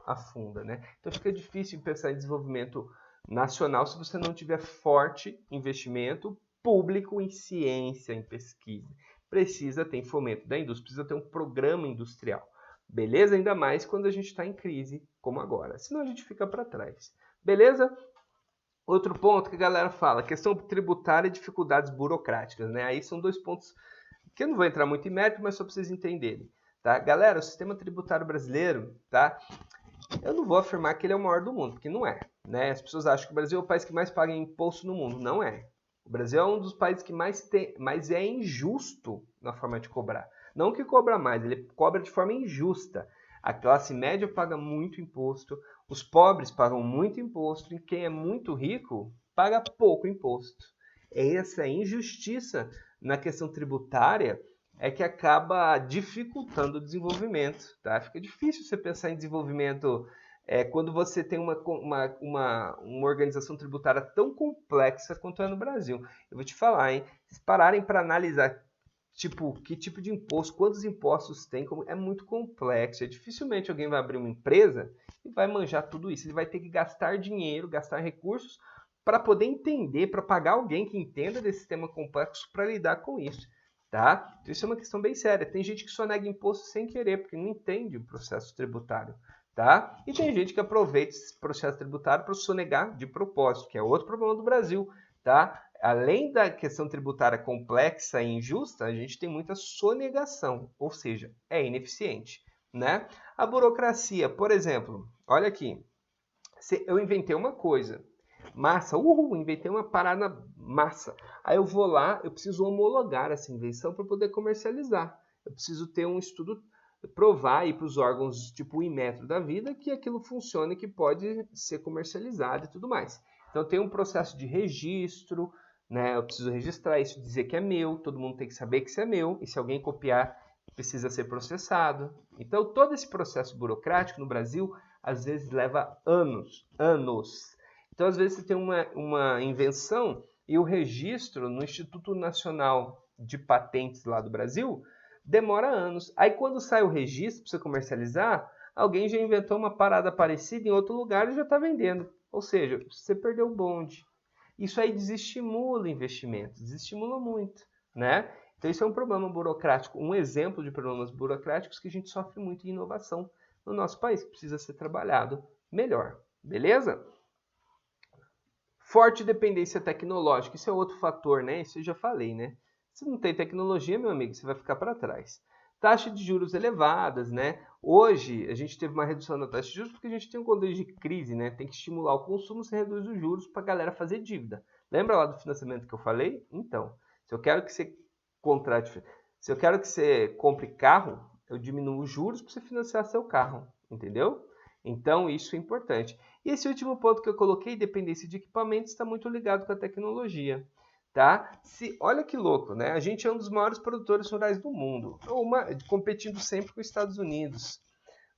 afunda, né? Então fica difícil pensar em desenvolvimento nacional se você não tiver forte investimento público em ciência, em pesquisa. Precisa ter fomento da indústria, precisa ter um programa industrial. Beleza? Ainda mais quando a gente está em crise, como agora. Senão a gente fica para trás. Beleza? Outro ponto que a galera fala, questão tributária e dificuldades burocráticas, né? Aí são dois pontos que eu não vou entrar muito em mérito, mas só para vocês entenderem. Tá? Galera, o sistema tributário brasileiro, tá? Eu não vou afirmar que ele é o maior do mundo, porque não é. Né? As pessoas acham que o Brasil é o país que mais paga imposto no mundo. Não é. O Brasil é um dos países que mais é injusto na forma de cobrar. Não que cobra mais, ele cobra de forma injusta. A classe média paga muito imposto, os pobres pagam muito imposto, e quem é muito rico paga pouco imposto. Essa injustiça na questão tributária é que acaba dificultando o desenvolvimento. Tá? Fica difícil você pensar em desenvolvimento quando você tem uma organização tributária tão complexa quanto é no Brasil. Eu vou te falar, hein? Se pararem para analisar que tipo de imposto, quantos impostos tem, é muito complexo. Dificilmente alguém vai abrir uma empresa e vai manjar tudo isso. Ele vai ter que gastar dinheiro, gastar recursos para poder entender, para pagar alguém que entenda desse sistema complexo para lidar com isso. Tá? Então, isso é uma questão bem séria. Tem gente que só nega imposto sem querer, porque não entende o processo tributário. Tá? E tem gente que aproveita esse processo tributário para sonegar de propósito, que é outro problema do Brasil. Tá? Além da questão tributária complexa e injusta, a gente tem muita sonegação, ou seja, é ineficiente. Né? A burocracia, por exemplo, olha aqui, eu inventei uma coisa, massa, inventei uma parada massa. Aí eu vou lá, eu preciso homologar essa invenção para poder comercializar. Eu preciso ter um estudo, provar aí para os órgãos tipo o Inmetro da vida que aquilo funciona e que pode ser comercializado e tudo mais. Então tem um processo de registro, né? Eu preciso registrar isso, dizer que é meu, todo mundo tem que saber que isso é meu, e se alguém copiar, precisa ser processado. Então todo esse processo burocrático no Brasil às vezes leva anos. Então, às vezes, você tem uma invenção e o registro no Instituto Nacional de Patentes lá do Brasil demora anos. Aí, quando sai o registro para você comercializar, alguém já inventou uma parada parecida em outro lugar e já está vendendo. Ou seja, você perdeu o bonde. Isso aí desestimula o investimento, desestimula muito, né? Então, isso é um problema burocrático, um exemplo de problemas burocráticos que a gente sofre muito em inovação no nosso país, que precisa ser trabalhado melhor. Beleza? Forte dependência tecnológica, isso é outro fator, né? Isso eu já falei, né? Se não tem tecnologia, meu amigo, você vai ficar para trás. Taxa de juros elevadas, né? Hoje, a gente teve uma redução da taxa de juros porque a gente tem um contexto de crise, né? Tem que estimular o consumo, você reduz os juros para a galera fazer dívida. Lembra lá do financiamento que eu falei? Então, se eu quero que você compre carro, eu diminuo os juros para você financiar seu carro, entendeu? Então, isso é importante. E esse último ponto que eu coloquei, dependência de equipamentos, está muito ligado com a tecnologia. Tá? Olha que louco, né? A gente é um dos maiores produtores rurais do mundo, competindo sempre com os Estados Unidos.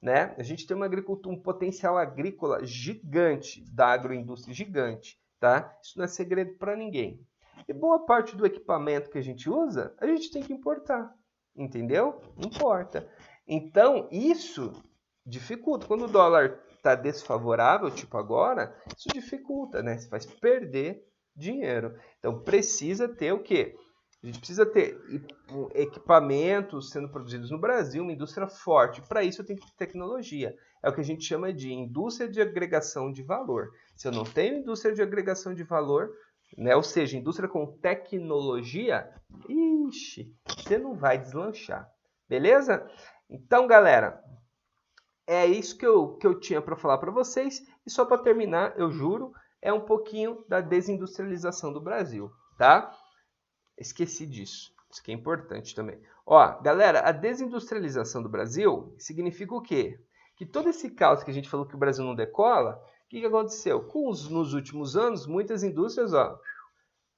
Né? A gente tem um potencial agrícola gigante, da agroindústria gigante. tá? Isso não é segredo para ninguém. E boa parte do equipamento que a gente usa, a gente tem que importar, entendeu? Importa. Então, isso dificulta. Quando o dólar está desfavorável, tipo agora, isso dificulta, né? Você faz perder dinheiro. Então, precisa ter o quê? A gente precisa ter equipamentos sendo produzidos no Brasil, uma indústria forte. Para isso, eu tenho que ter tecnologia. É o que a gente chama de indústria de agregação de valor. Se eu não tenho indústria de agregação de valor, né, ou seja, indústria com tecnologia, ixi, você não vai deslanchar. Beleza? Então, galera, é isso que eu tinha para falar para vocês. E só para terminar, eu juro, é um pouquinho da desindustrialização do Brasil, tá? Esqueci disso. Isso que é importante também. Ó, galera, a desindustrialização do Brasil significa o quê? Que todo esse caos que a gente falou que o Brasil não decola, o que aconteceu? Nos últimos anos, muitas indústrias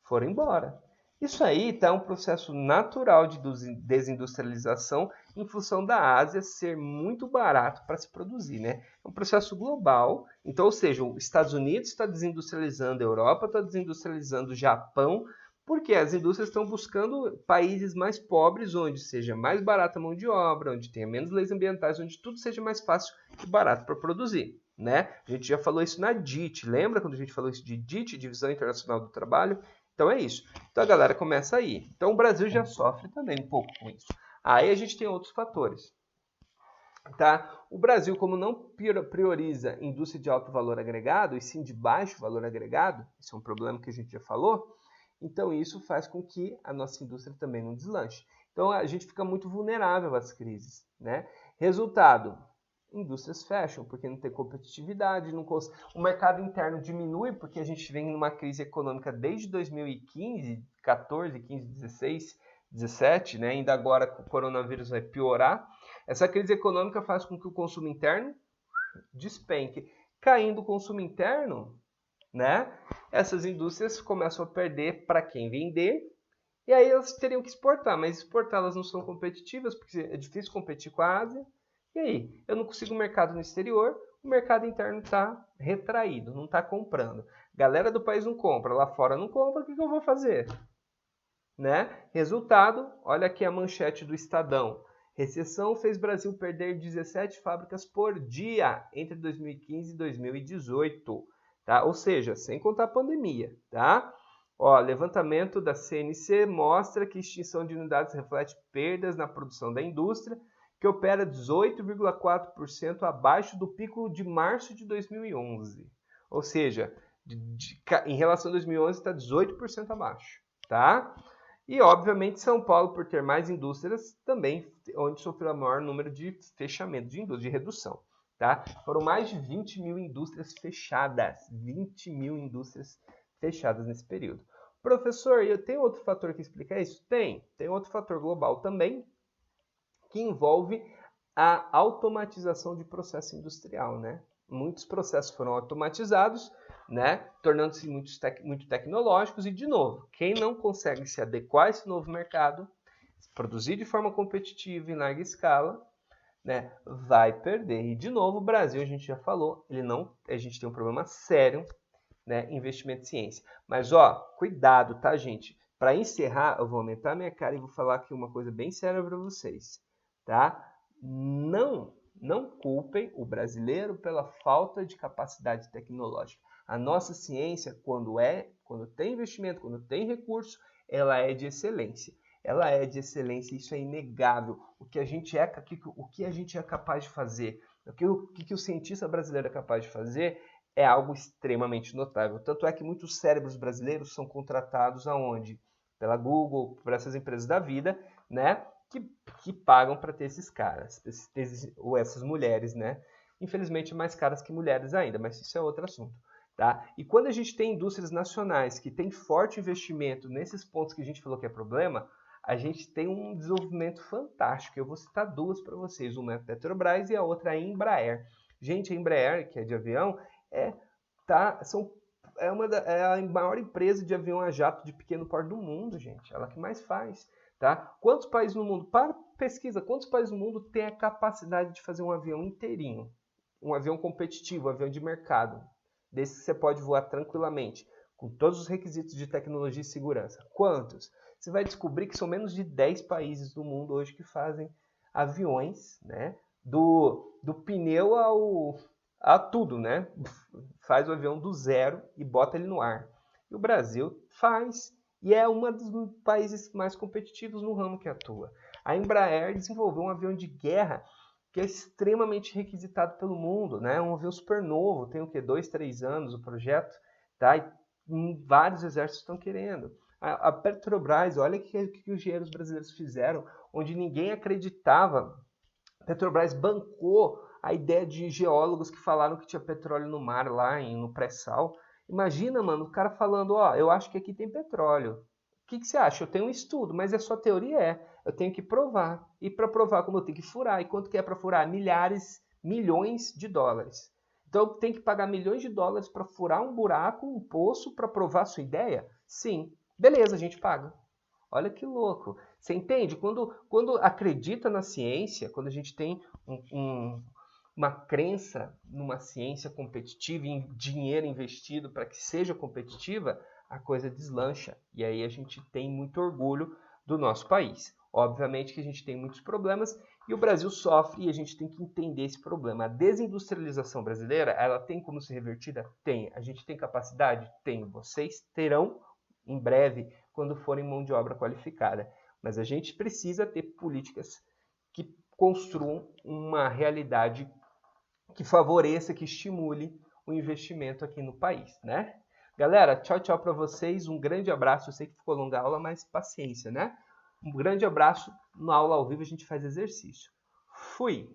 foram embora. Isso aí está um processo natural de desindustrialização em função da Ásia ser muito barato para se produzir, né? É um processo global. Então, ou seja, os Estados Unidos está desindustrializando, a Europa está desindustrializando, o Japão, porque as indústrias estão buscando países mais pobres, onde seja mais barata a mão de obra, onde tenha menos leis ambientais, onde tudo seja mais fácil e barato para produzir, né? A gente já falou isso na DIT, lembra quando a gente falou isso de DIT, Divisão Internacional do Trabalho? Então é isso. Então a galera começa aí. Então o Brasil já sofre também um pouco com isso. Aí a gente tem outros fatores. Tá? O Brasil, como não prioriza indústria de alto valor agregado, e sim de baixo valor agregado, isso é um problema que a gente já falou, então isso faz com que a nossa indústria também não deslanche. Então a gente fica muito vulnerável às crises, né? Resultado, indústrias fecham porque não tem competitividade, o mercado interno diminui porque a gente vem numa crise econômica desde 2015, 14, 15, 16, 17, né? Ainda agora com o coronavírus vai piorar. Essa crise econômica faz com que o consumo interno despenque. Caindo o consumo interno, né? Essas indústrias começam a perder para quem vender, e aí elas teriam que exportar, mas exportar elas não são competitivas, porque é difícil competir com a Ásia. E aí, eu não consigo mercado no exterior, o mercado interno está retraído, não está comprando. Galera do país não compra, lá fora não compra, o que eu vou fazer? Né? Resultado, olha aqui a manchete do Estadão. Recessão fez Brasil perder 17 fábricas por dia entre 2015 e 2018. Tá? Ou seja, sem contar a pandemia. Tá? Ó, levantamento da CNC mostra que extinção de unidades reflete perdas na produção da indústria, que opera 18,4% abaixo do pico de março de 2011. Ou seja, em relação a 2011 está 18% abaixo. Tá? E, obviamente, São Paulo, por ter mais indústrias, também onde sofreu o maior número de fechamento de indústria, de redução. Tá? Foram mais de 20 mil indústrias fechadas. 20 mil indústrias fechadas nesse período. Professor, eu tenho outro fator que explica isso? Tem outro fator global também, que envolve a automatização de processo industrial, né? Muitos processos foram automatizados, né? Tornando-se muito tecnológicos e, de novo, quem não consegue se adequar a esse novo mercado, produzir de forma competitiva em larga escala, né, vai perder. E, de novo, o Brasil, a gente já falou, a gente tem um problema sério, né, investimento em ciência. Mas, cuidado, tá, gente? Para encerrar, eu vou aumentar minha cara e vou falar aqui uma coisa bem séria para vocês, tá? Não culpem o brasileiro pela falta de capacidade tecnológica. A nossa ciência, quando tem investimento, quando tem recurso, ela é de excelência. Ela é de excelência, isso é inegável. O que a gente é capaz de fazer, o que o cientista brasileiro é capaz de fazer é algo extremamente notável. Tanto é que muitos cérebros brasileiros são contratados aonde? Pela Google, por essas empresas da vida, né? Que pagam para ter esses caras, ou essas mulheres, né? Infelizmente, mais caras que mulheres ainda, mas isso é outro assunto. Tá? E quando a gente tem indústrias nacionais que têm forte investimento nesses pontos que a gente falou que é problema, a gente tem um desenvolvimento fantástico. Eu vou citar duas para vocês. Uma é a Petrobras e a outra é a Embraer. Gente, a Embraer, que é de avião, é a maior empresa de avião a jato de pequeno porte do mundo, gente. Ela que mais faz. Tá? Quantos países no mundo, pesquisa, quantos países no mundo têm a capacidade de fazer um avião inteirinho? Um avião competitivo, um avião de mercado. Desse que você pode voar tranquilamente, com todos os requisitos de tecnologia e segurança. Quantos? Você vai descobrir que são menos de 10 países do mundo hoje que fazem aviões, né? Do pneu a tudo, né? Faz o avião do zero e bota ele no ar. E o Brasil faz, e é um dos países mais competitivos no ramo que atua. A Embraer desenvolveu um avião de guerra que é extremamente requisitado pelo mundo, né? Um avião super novo, tem o quê? 2, 3 anos o projeto, tá? E vários exércitos estão querendo. A Petrobras, olha o que os engenheiros brasileiros fizeram, onde ninguém acreditava. A Petrobras bancou a ideia de geólogos que falaram que tinha petróleo no mar lá no pré-sal. Imagina, mano, o cara falando, ó, eu acho que aqui tem petróleo. O que você acha? Eu tenho um estudo, mas a sua teoria eu tenho que provar. E para provar, como eu tenho que furar? E quanto que é para furar? Milhões de dólares. Então eu tenho que pagar milhões de dólares para furar um buraco, um poço, para provar a sua ideia? Sim. Beleza, a gente paga. Olha que louco. Você entende? Quando acredita na ciência, quando a gente tem uma crença numa ciência competitiva, em dinheiro investido para que seja competitiva, a coisa deslancha. E aí a gente tem muito orgulho do nosso país. Obviamente que a gente tem muitos problemas e o Brasil sofre e a gente tem que entender esse problema. A desindustrialização brasileira, ela tem como ser revertida? Tem. A gente tem capacidade? Tem. Vocês terão em breve quando forem mão de obra qualificada. Mas a gente precisa ter políticas que construam uma realidade que favoreça, que estimule o investimento aqui no país, né? Galera, tchau, tchau para vocês. Um grande abraço. Eu sei que ficou longa a aula, mas paciência, né? Um grande abraço. Na aula ao vivo a gente faz exercício. Fui!